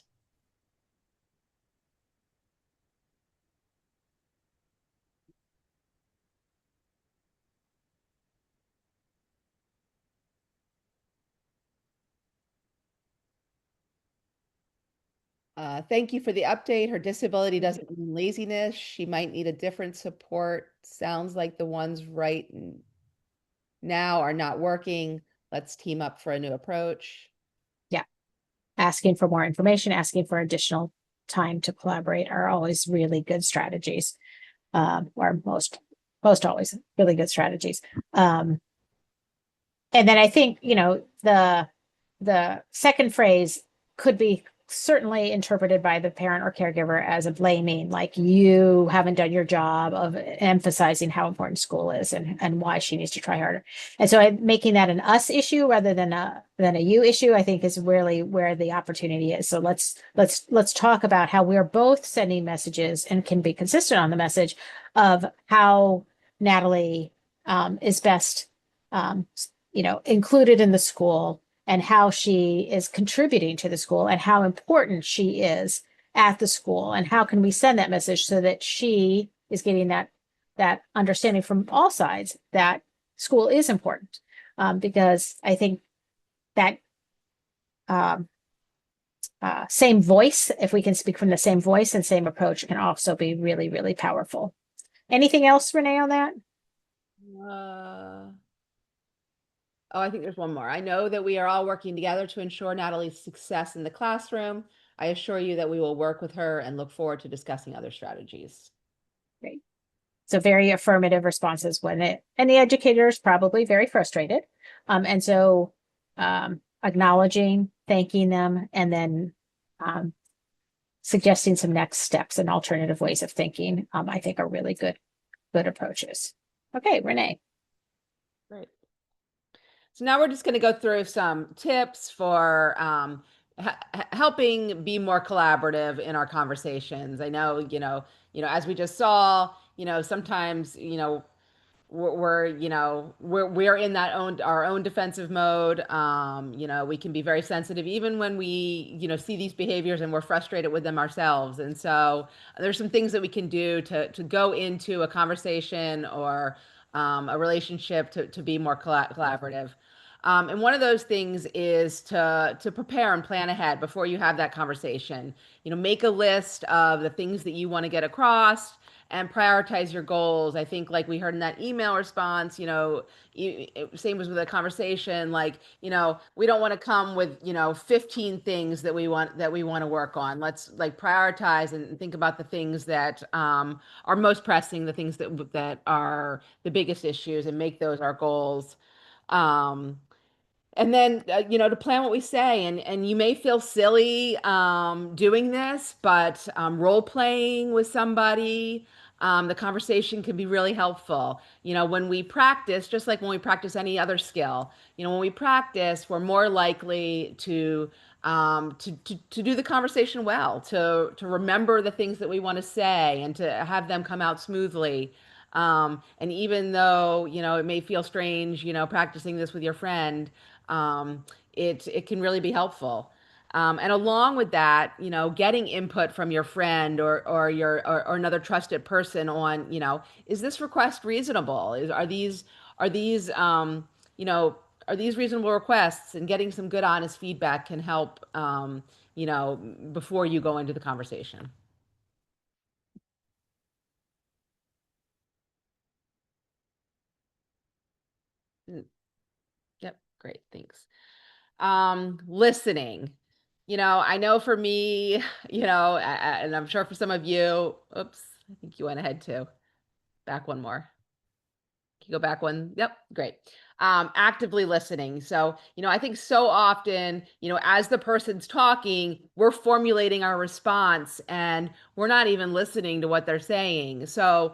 Thank you for the update. Her disability doesn't mean laziness. She might need a different support. Sounds like the ones right now are not working. Let's team up for a new approach. Yeah. Asking for more information, asking for additional time to collaborate are always really good strategies. Or most always really good strategies. And then I think, the second phrase could be certainly interpreted by the parent or caregiver as a blaming, like you haven't done your job of emphasizing how important school is and why she needs to try harder. And so making that an us issue rather than a you issue, I think is really where the opportunity is. So let's talk about how we're both sending messages and can be consistent on the message of how Natalie is best included in the school and how she is contributing to the school and how important she is at the school, and how can we send that message so that she is getting that understanding from all sides that school is important. Because I think that um, same voice, if we can speak from the same voice and same approach, can also be really, really powerful. Anything else, Renee, on that? Uh, oh, I think there's one more. I know that we are all working together to ensure Natalie's success in the classroom. I assure you that we will work with her and look forward to discussing other strategies. Great. So very affirmative responses when and the educator is probably very frustrated. And so acknowledging, thanking them, and then suggesting some next steps and alternative ways of thinking, I think are really good approaches. Okay, Renee. Great. So now we're just going to go through some tips for helping be more collaborative in our conversations. I know, as we just saw, sometimes, we're in our own defensive mode. We can be very sensitive even when we see these behaviors and we're frustrated with them ourselves. And so there's some things that we can do to go into a conversation or a relationship to be more collaborative. And one of those things is to prepare and plan ahead before you have that conversation. Make a list of the things that you want to get across and prioritize your goals. I think, like we heard in that email response, same as with a conversation, like, we don't want to come with, 15 things that we want to work on. Let's like prioritize and think about the things that are most pressing, the things that are the biggest issues, and make those our goals. Um, and then to plan what we say, and you may feel silly doing this, but role playing with somebody, the conversation can be really helpful. When we practice, just like when we practice any other skill, when we practice, we're more likely to do the conversation well, to remember the things that we want to say and to have them come out smoothly. And even though, it may feel strange, practicing this with your friend, it can really be helpful. And along with that, getting input from your friend or another trusted person on, is this request reasonable? Are these you know, are these reasonable requests? And getting some good, honest feedback can help, before you go into the conversation. Mm, Yep, great, thanks. Listening. I know for me, and I'm sure for some of you, oops, I think you went ahead too. Back one more. Can you go back one? Yep, great. Actively listening. So, I think so often, as the person's talking, we're formulating our response and we're not even listening to what they're saying. So,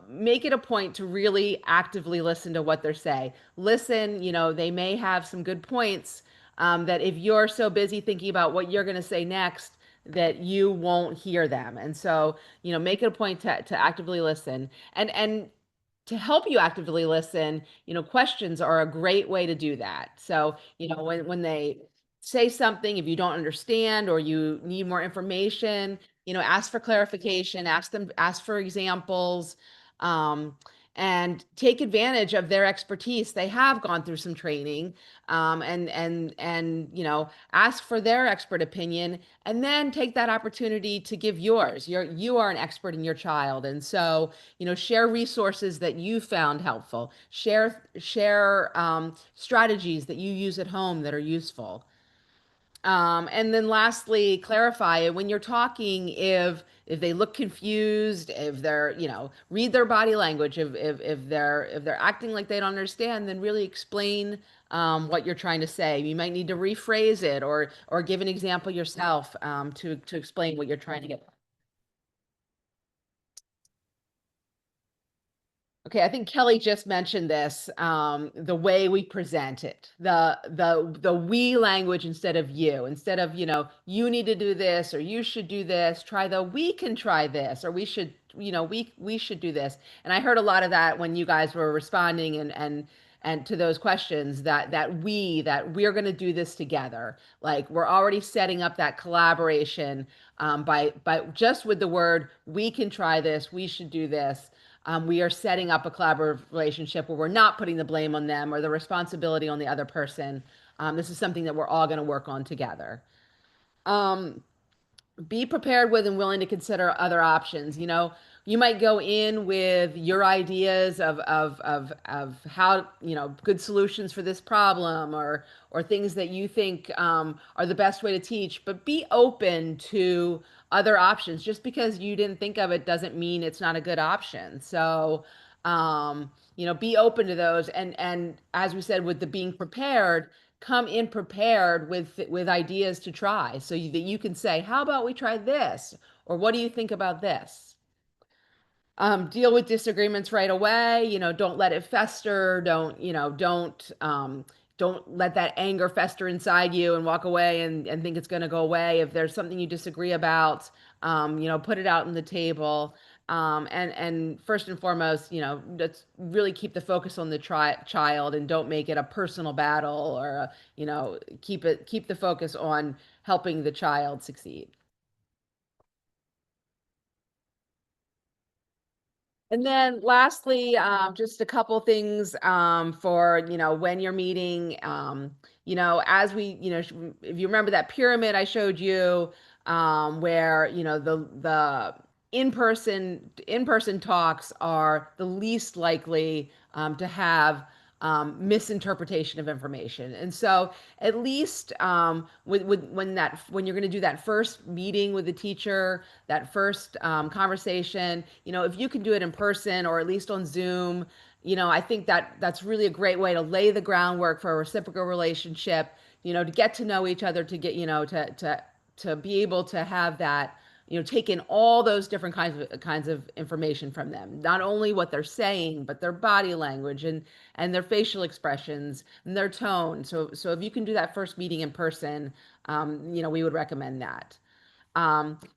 make it a point to really actively listen to what they're saying. Listen, they may have some good points that if you're so busy thinking about what you're going to say next, that you won't hear them. And so, make it a point to actively listen. And to help you actively listen, questions are a great way to do that. So, when they say something, if you don't understand or you need more information, ask for clarification, ask for examples, um, and take advantage of their expertise. They have gone through some training, and ask for their expert opinion, and then take that opportunity to give yours. You are an expert in your child, and so share resources that you found helpful. Share strategies that you use at home that are useful. And then lastly, clarify it when you're talking. If they look confused, if they're, read their body language. If they're acting like they don't understand, then really explain what you're trying to say. You might need to rephrase it or give an example yourself to explain what you're trying to get. Okay, I think Kelly just mentioned this, the way we present it, the we language instead of you. Instead of, you need to do this or you should do this, try the we can try this or we should, we should do this. And I heard a lot of that when you guys were responding and to those questions that we're going to do this together. Like we're already setting up that collaboration by just with the word, we can try this, we should do this. We are setting up a collaborative relationship where we're not putting the blame on them or the responsibility on the other person. This is something that we're all going to work on together. Um, be prepared with and willing to consider other options. You know, you might go in with your ideas of how, you know, good solutions for this problem or things that you think are the best way to teach, but be open to other options. Just because you didn't think of it doesn't mean it's not a good option. So, you know, be open to those. And as we said, with the being prepared, come in prepared with ideas to try so that you can say, how about we try this? Or what do you think about this? Deal with disagreements right away. You know, don't let it fester. Don't let that anger fester inside you and walk away and think it's going to go away. If there's something you disagree about, you know, put it out on the table. And first and foremost, you know, let's really keep the focus on the child and don't make it a personal battle or, you know, keep the focus on helping the child succeed. And then lastly, just a couple things for, you know, when you're meeting, you know, as we, you know, if you remember that pyramid I showed you, where, you know, the in-person talks are the least likely to have misinterpretation of information. And so at least when you're going to do that first meeting with the teacher, that first conversation, you know, if you can do it in person or at least on Zoom, you know, I think that that's really a great way to lay the groundwork for a reciprocal relationship, you know, to get to know each other, to get, you know, to be able to have that, you know, take in all those different kinds of information from them, not only what they're saying, but their body language and their facial expressions and their tone. So if you can do that first meeting in person, you know, we would recommend that.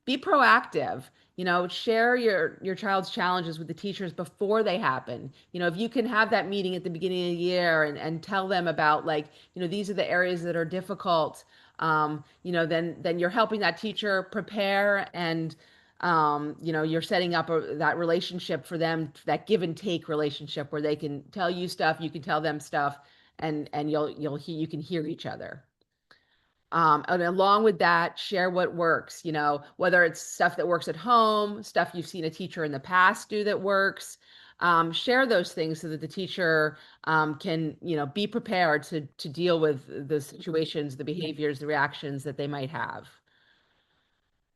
Be proactive. You know, share your child's challenges with the teachers before they happen. You know, if you can have that meeting at the beginning of the year and tell them about, like, you know, these are the areas that are difficult. You know, then you're helping that teacher prepare and you know, you're setting up that relationship for them, that give and take relationship where they can tell you stuff, you can tell them stuff, and you can hear each other. And along with that, share what works, you know, whether it's stuff that works at home, stuff you've seen a teacher in the past do that works. Share those things so that the teacher can, you know, be prepared to deal with the situations, the behaviors, the reactions that they might have.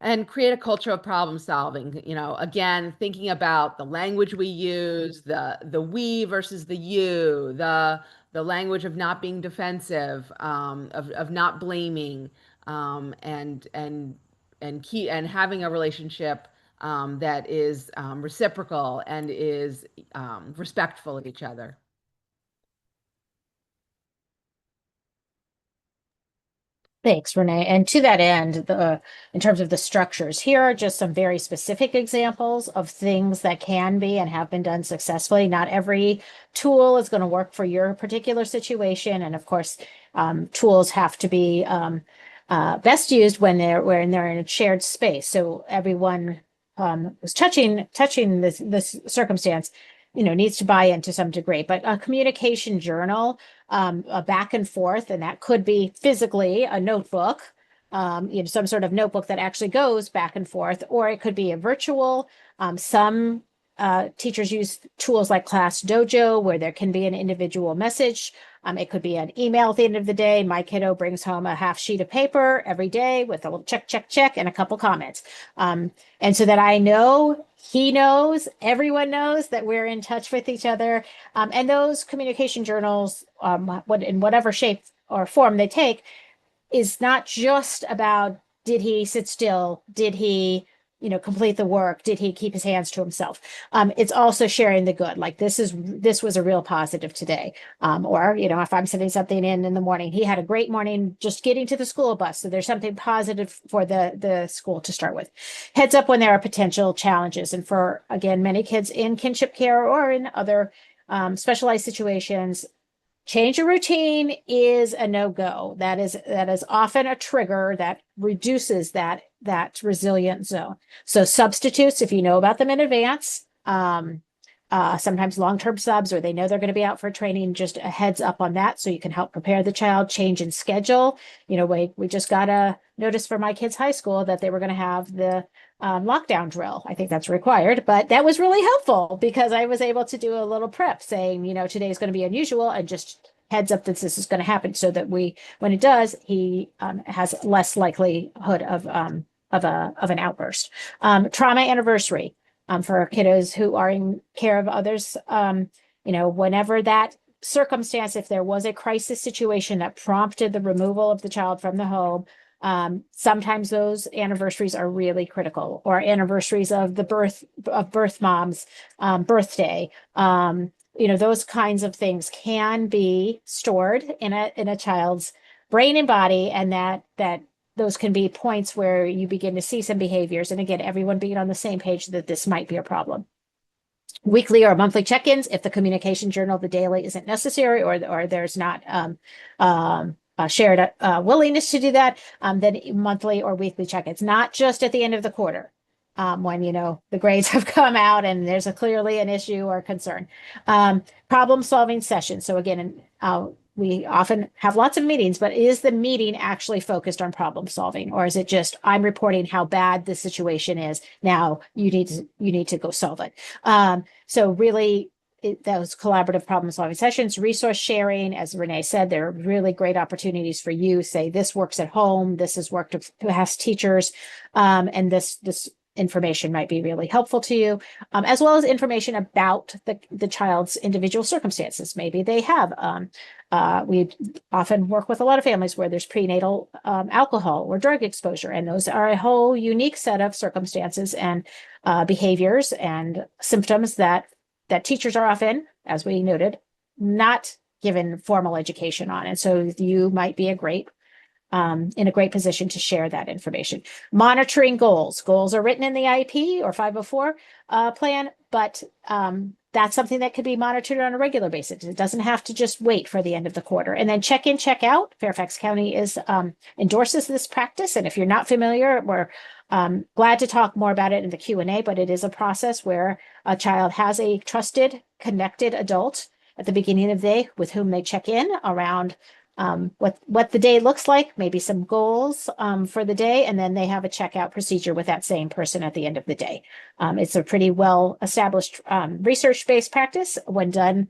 And create a culture of problem solving. You know, again, thinking about the language we use, the we versus the you, the language of not being defensive, of not blaming, and having a relationship that is reciprocal and is respectful of each other. Thanks, Renee. And to that end, in terms of the structures, here are just some very specific examples of things that can be and have been done successfully. Not every tool is going to work for your particular situation. And of course, tools have to be best used when they're in a shared space. So everyone who's touching this circumstance, you know, needs to buy in to some degree. But a communication journal, a back and forth, and that could be physically a notebook, you know, some sort of notebook that actually goes back and forth, or it could be a virtual. Some teachers use tools like Class Dojo, where there can be an individual message. It could be an email at the end of the day. My kiddo brings home a half sheet of paper every day with a little check, check, check, and a couple comments. And so that I know, he knows, everyone knows that we're in touch with each other. And those communication journals, in whatever shape or form they take, is not just about, did he sit still? Did he, you know, complete the work? Did he keep his hands to himself? It's also sharing the good. Like, this was a real positive today. Or, you know, if I'm sending something in the morning, he had a great morning just getting to the school bus. So there's something positive for the school to start with. Heads up when there are potential challenges. And for, again, many kids in kinship care or in other specialized situations, Change of routine is a no-go. That is often a trigger that reduces that resilient zone. So substitutes, if you know about them in advance, sometimes long-term subs, or they know they're going to be out for training, just a heads up on that so you can help prepare the child. Change in schedule. We just got a notice for my kids' high school that they were going to have the lockdown drill. I think that's required, but that was really helpful because I was able to do a little prep saying, today is going to be unusual, and just heads up that this is going to happen so that when it does, he has less likelihood of an outburst. Trauma anniversary for kiddos who are in care of others. Whenever that circumstance, if there was a crisis situation that prompted the removal of the child from the home, sometimes those anniversaries are really critical, or anniversaries of the birth mom's birthday. Those kinds of things can be stored in a child's brain and body, and that those can be points where you begin to see some behaviors. And again, everyone being on the same page that this might be a problem. Weekly or monthly check-ins, if the communication journal, the daily, isn't necessary, or there's not shared willingness to do that, then monthly or weekly check-ins, not just at the end of the quarter, when the grades have come out and there's clearly an issue or concern. Problem-solving sessions. So again, we often have lots of meetings, but is the meeting actually focused on problem solving, or is it just, I'm reporting how bad the situation is, now you need to go solve it? So really, those collaborative problem solving sessions. Resource sharing, as Renee said, there are really great opportunities for you. Say, this works at home, this has worked with past teachers, and this information might be really helpful to you, as well as information about the child's individual circumstances. Maybe they have, we often work with a lot of families where there's prenatal alcohol or drug exposure, and those are a whole unique set of circumstances and behaviors and symptoms that teachers are often, as we noted, not given formal education on. And so you might be in a great position to share that information. Monitoring goals. Goals are written in the IEP or 504 plan, but that's something that could be monitored on a regular basis. It doesn't have to just wait for the end of the quarter. And then check in, check out. Fairfax County endorses this practice. And if you're not familiar, we're glad to talk more about it in the Q&A, but it is a process where a child has a trusted, connected adult at the beginning of the day with whom they check in around what the day looks like, maybe some goals for the day, and then they have a checkout procedure with that same person at the end of the day. It's a pretty well established research-based practice when done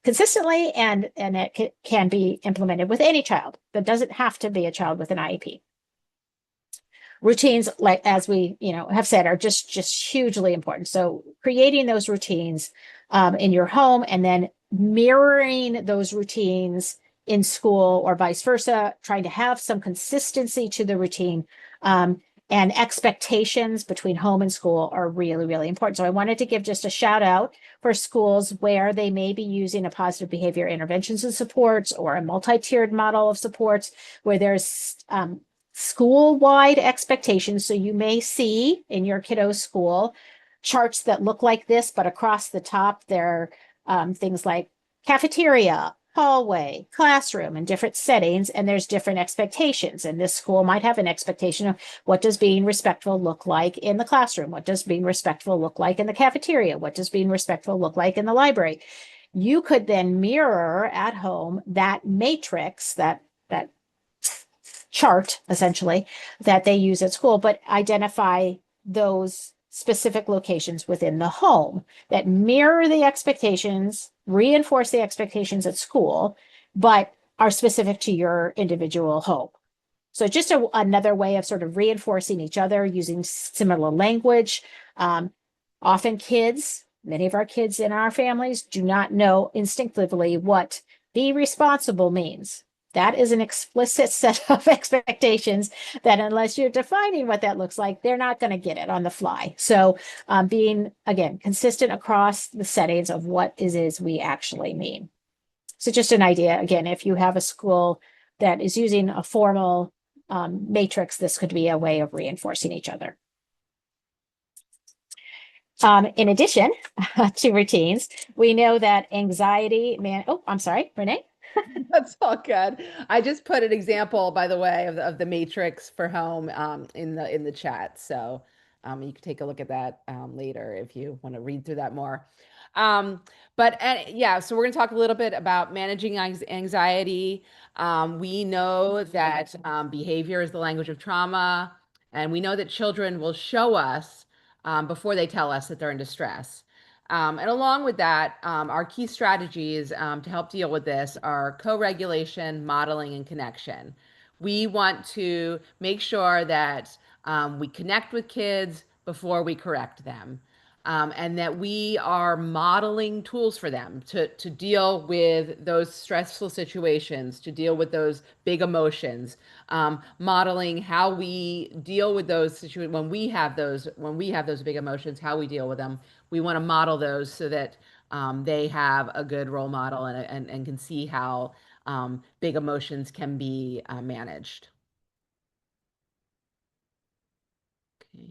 consistently, and it can be implemented with any child. That doesn't have to be a child with an IEP. Routines, like as we have said, are just hugely important. So creating those routines in your home, and then mirroring those routines in school or vice versa, trying to have some consistency to the routine, and expectations between home and school are really, really important. So I wanted to give just a shout out for schools where they may be using a positive behavior interventions and supports, or a multi-tiered model of supports where there's school-wide expectations. So you may see in your kiddo's school charts that look like this, but across the top, there are things like cafeteria, hallway, classroom, in different settings, and there's different expectations. And this school might have an expectation of, what does being respectful look like in the classroom? What does being respectful look like in the cafeteria? What does being respectful look like in the library? You could then mirror at home that matrix, that chart, essentially, that they use at school, but identify those specific locations within the home that mirror the expectations, reinforce the expectations at school, but are specific to your individual home. So just another way of sort of reinforcing each other using similar language. Often many of our kids in our families do not know instinctively what be responsible means. That is an explicit set of expectations that, unless you're defining what that looks like, they're not going to get it on the fly. So being, again, consistent across the settings of what it is we actually mean. So just an idea, again, if you have a school that is using a formal matrix, this could be a way of reinforcing each other. In addition to routines, we know that anxiety oh, I'm sorry, Renee. That's all good. I just put an example, by the way, of the matrix for home in the chat. So you can take a look at that later if you want to read through that more. Um, but yeah, so we're going to talk a little bit about managing anxiety. We know that behavior is the language of trauma, and we know that children will show us before they tell us that they're in distress. And along with that, our key strategies to help deal with this are co-regulation, modeling, and connection. We want to make sure that we connect with kids before we correct them. And that we are modeling tools for them to deal with those stressful situations, to deal with those big emotions, modeling how we deal with those situations when we have those big emotions, how we deal with them. We want to model those so that they have a good role model and can see how big emotions can be managed. Okay.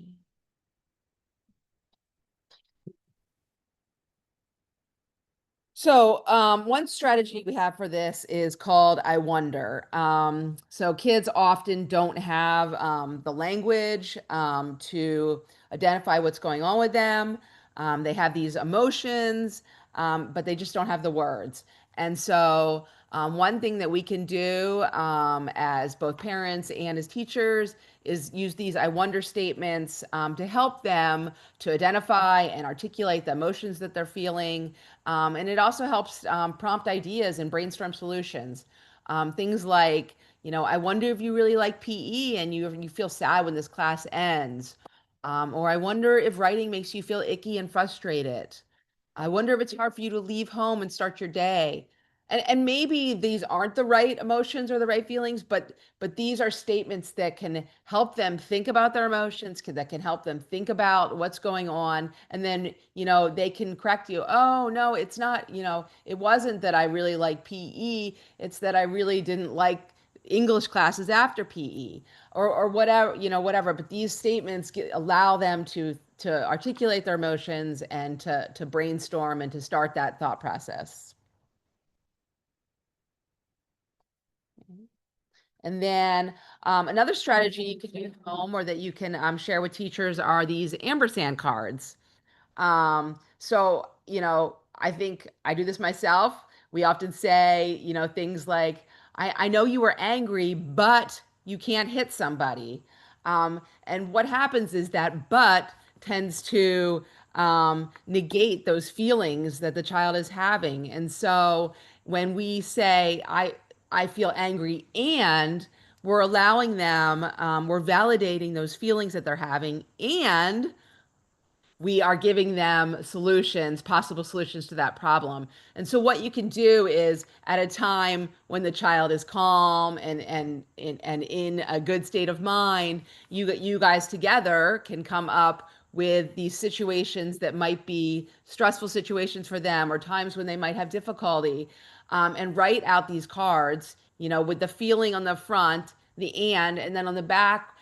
So, one strategy we have for this is called I wonder. So kids often don't have the language to identify what's going on with them. They have these emotions, but they just don't have the words. And so, one thing that we can do as both parents and as teachers is use these I wonder statements to help them to identify and articulate the emotions that they're feeling. And it also helps prompt ideas and brainstorm solutions. Things like, I wonder if you really like PE and you feel sad when this class ends. Or I wonder if writing makes you feel icky and frustrated. I wonder if it's hard for you to leave home and start your day. And maybe these aren't the right emotions or the right feelings, but these are statements that can help them think about their emotions, that can help them think about what's going on. And then, they can correct you. Oh, no, it's not, it wasn't that I really like PE. It's that I really didn't like English classes after PE or whatever, whatever. But these statements allow them to articulate their emotions and to brainstorm and to start that thought process. And then another strategy you can do at home or that you can share with teachers are these ampersand cards. So, I think I do this myself. We often say, things like, I know you were angry, but you can't hit somebody. And what happens is that but tends to negate those feelings that the child is having. And so when we say, I feel angry and we're allowing them, we're validating those feelings that they're having, and we are giving them solutions, possible solutions to that problem. And so what you can do is at a time when the child is calm and in a good state of mind, you guys together can come up with these situations that might be stressful situations for them or times when they might have difficulty, and write out these cards, with the feeling on the front, and then on the back,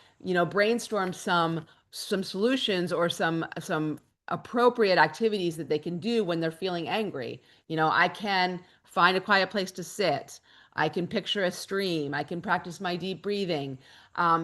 brainstorm some solutions or some appropriate activities that they can do when they're feeling angry. I can find a quiet place to sit. I can picture a stream. I can practice my deep breathing,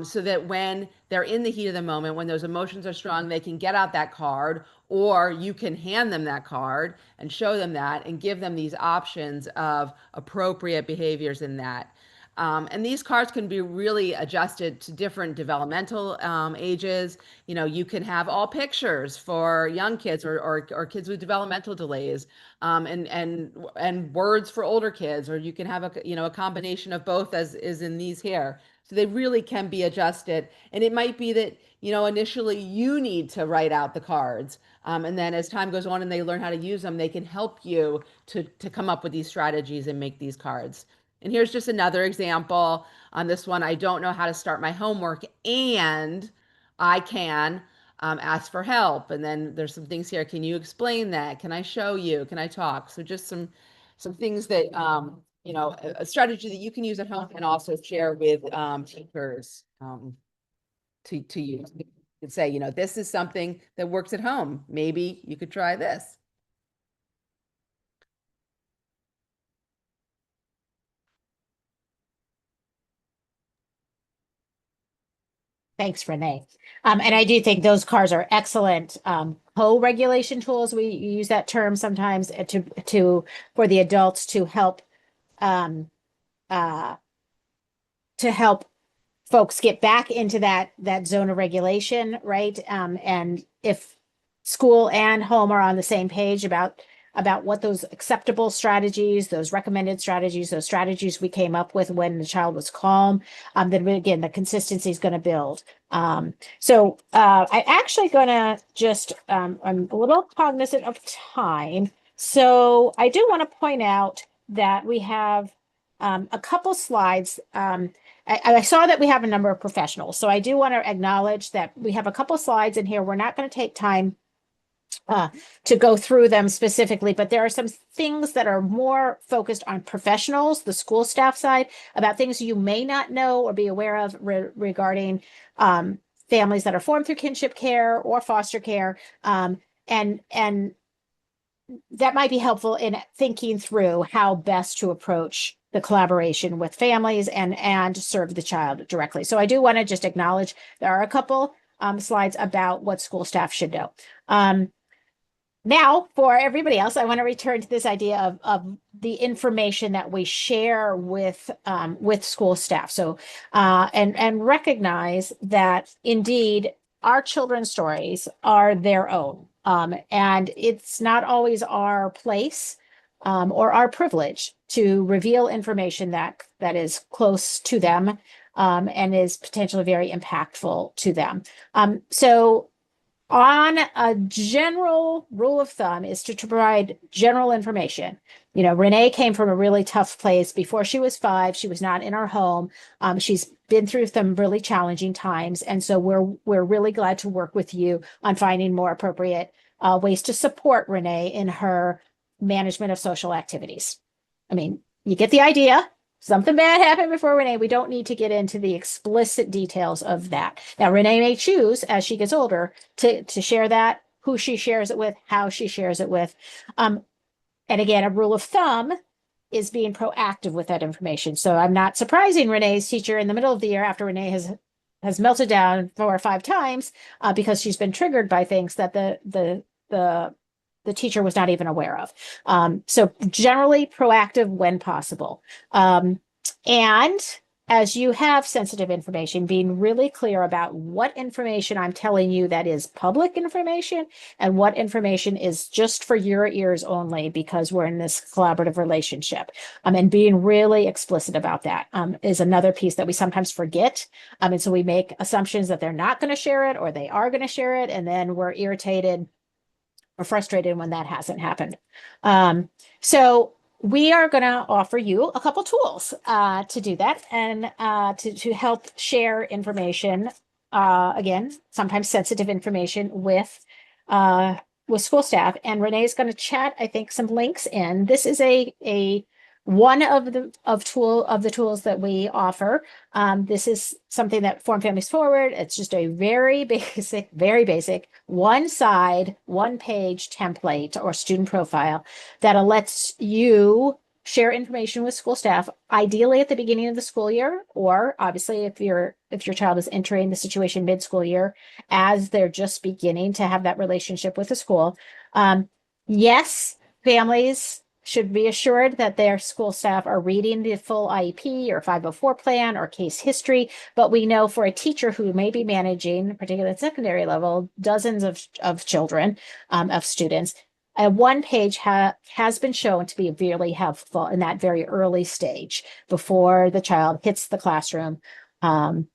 so that when they're in the heat of the moment, when those emotions are strong, they can get out that card, or you can hand them that card and show them that and give them these options of appropriate behaviors in that. And these cards can be really adjusted to different developmental ages. You can have all pictures for young kids or kids with developmental delays, and words for older kids, or you can have a combination of both as is in these here. So they really can be adjusted. And it might be that, initially you need to write out the cards. And then as time goes on and they learn how to use them, they can help you to come up with these strategies and make these cards. And here's just another example on this one. I don't know how to start my homework, and I can ask for help. And then there's some things here. Can you explain that? Can I show you? Can I talk? So just some things that a strategy that you can use at home and also share with teachers to use. You could say, this is something that works at home. Maybe you could try this. Thanks, Renee. And I do think those cars are excellent co-regulation tools. We use that term sometimes for the adults um, uh, to help folks get back into that zone of regulation, right? And if school and home are on the same page about what those acceptable strategies, those recommended strategies, those strategies we came up with when the child was calm, then again, the consistency is going to build. I actually going to just, I'm a little cognizant of time. So I do want to point out that we have a couple slides. I saw that we have a number of professionals, so I do want to acknowledge that we have a couple slides in here. We're not going to take time to go through them specifically, but there are some things that are more focused on professionals, the school staff side, about things you may not know or be aware of regarding families that are formed through kinship care or foster care, and that might be helpful in thinking through how best to approach the collaboration with families and serve the child directly. So I do want to just acknowledge there are a couple slides about what school staff should know. Now, for everybody else, I want to return to this idea of the information that we share with school staff. So, and recognize that indeed our children's stories are their own, and it's not always our place or our privilege to reveal information that is close to them and is potentially very impactful to them. So on a general rule of thumb is to provide general information. Renee came from a really tough place. Before she was 5, she was not in our home. She's been through some really challenging times. And so we're really glad to work with you on finding more appropriate ways to support Renee in her management of social activities. I mean, you get the idea. Something bad happened before Renee. We don't need to get into the explicit details of that. Now, Renee may choose as she gets older to share that, who she shares it with, how she shares it with. And again, a rule of thumb is being proactive with that information. So I'm not surprising Renee's teacher in the middle of the year after Renee has melted down 4 or 5 times because she's been triggered by things that the teacher was not even aware of. So generally proactive when possible. And as you have sensitive information, being really clear about what information I'm telling you that is public information and what information is just for your ears only because we're in this collaborative relationship. And being really explicit about that is another piece that we sometimes forget. And so we make assumptions that they're not going to share it or they are going to share it, and then we're irritated or frustrated when that hasn't happened. So we are going to offer you a couple tools to do that and to help share information, again, sometimes sensitive information with school staff. And Renee is going to chat, I think, some links in. This is a one of the tools that we offer. This is something that Form Families Forward. It's just a very basic one page template or student profile that lets you share information with school staff, ideally at the beginning of the school year, or obviously if your child is entering the situation mid-school year as they're just beginning to have that relationship with the school. Yes, families should be assured that their school staff are reading the full IEP or 504 plan or case history. But we know for a teacher who may be managing, particularly at secondary level, dozens of children, of students, a one page has been shown to be really helpful in that very early stage before the child hits the classroom, and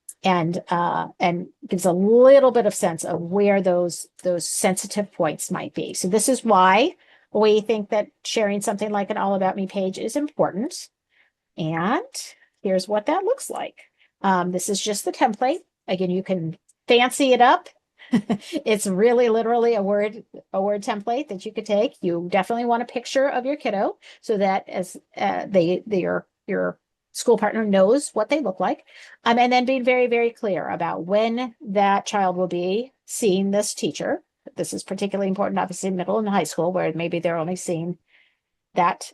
gives a little bit of sense of where those sensitive points might be. So this is why we think that sharing something like an All About Me page is important. And here's what that looks like. This is just the template. Again, you can fancy it up. It's really literally a word template that you could take. You definitely want a picture of your kiddo so that as your school partner knows what they look like. And then being very, very clear about when that child will be seeing this teacher. This is particularly important, obviously, in middle and high school, where maybe they're only seeing that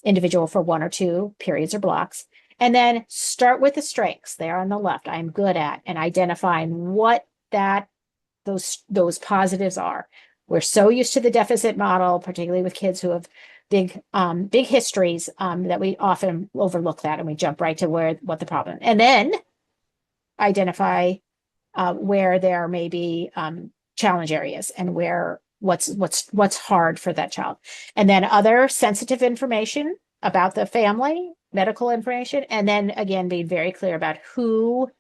individual for 1 or 2 periods or blocks. And then start with the strengths there on the left. I'm good at, and identifying what those positives are. We're so used to the deficit model, particularly with kids who have big histories, that we often overlook that and we jump right to what the problem. And then identify where there may be challenge areas and what's hard for that child. And then other sensitive information about the family, medical information, and then again being very clear about who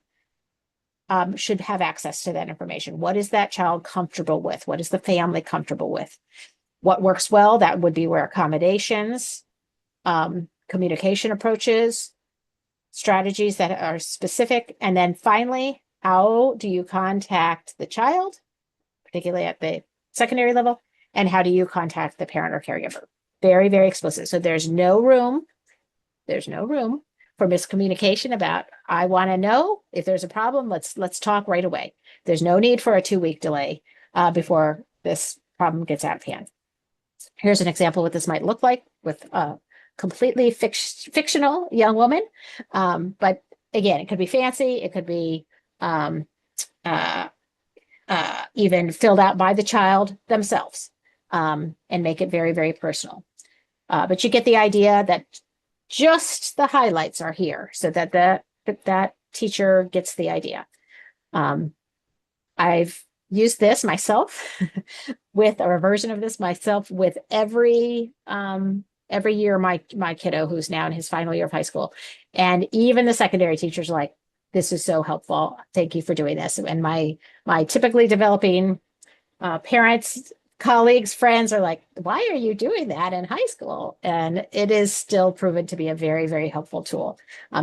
should have access to that information. What is that child comfortable with? What is the family comfortable with? What works well? That would be where accommodations, communication approaches, strategies that are specific. And then finally, how do you contact the child, particularly at the secondary level? And how do you contact the parent or caregiver? Very, very explicit. So there's no room for miscommunication about, I want to know if there's a problem, let's talk right away. There's no need for a 2-week delay before this problem gets out of hand. Here's an example of what this might look like with a completely fictional young woman. But again, it could be fancy. It could be even filled out by the child themselves, and make it very, very personal. But you get the idea that just the highlights are here so that that teacher gets the idea. I've used this myself with, or a version of this myself with every year my kiddo who's now in his final year of high school. And even the secondary teachers are like, this is so helpful. Thank you for doing this. And my typically developing parents, colleagues, friends are like, why are you doing that in high school? And it is still proven to be a very, very helpful tool.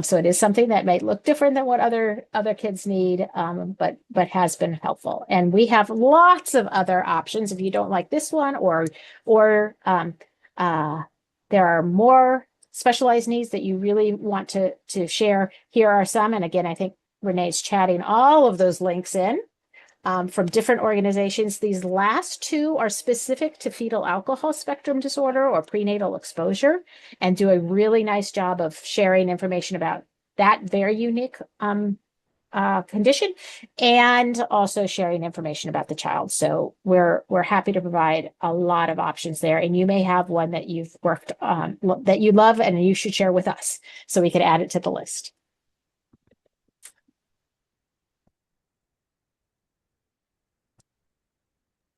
So it is something that may look different than what other kids need, but has been helpful. And we have lots of other options if you don't like this one, or there are more specialized needs that you really want to share. Here are some. And again, I think Renee's chatting all of those links in. From different organizations. These last 2 are specific to fetal alcohol spectrum disorder or prenatal exposure, and do a really nice job of sharing information about that very unique condition, and also sharing information about the child. So we're happy to provide a lot of options there, and you may have one that you've worked on that you love and you should share with us so we could add it to the list.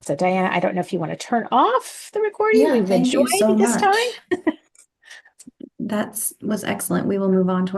So Diana, I don't know if you want to turn off the recording. Yeah, We've thank you enjoyed so this much. time. That was excellent. We will move on to our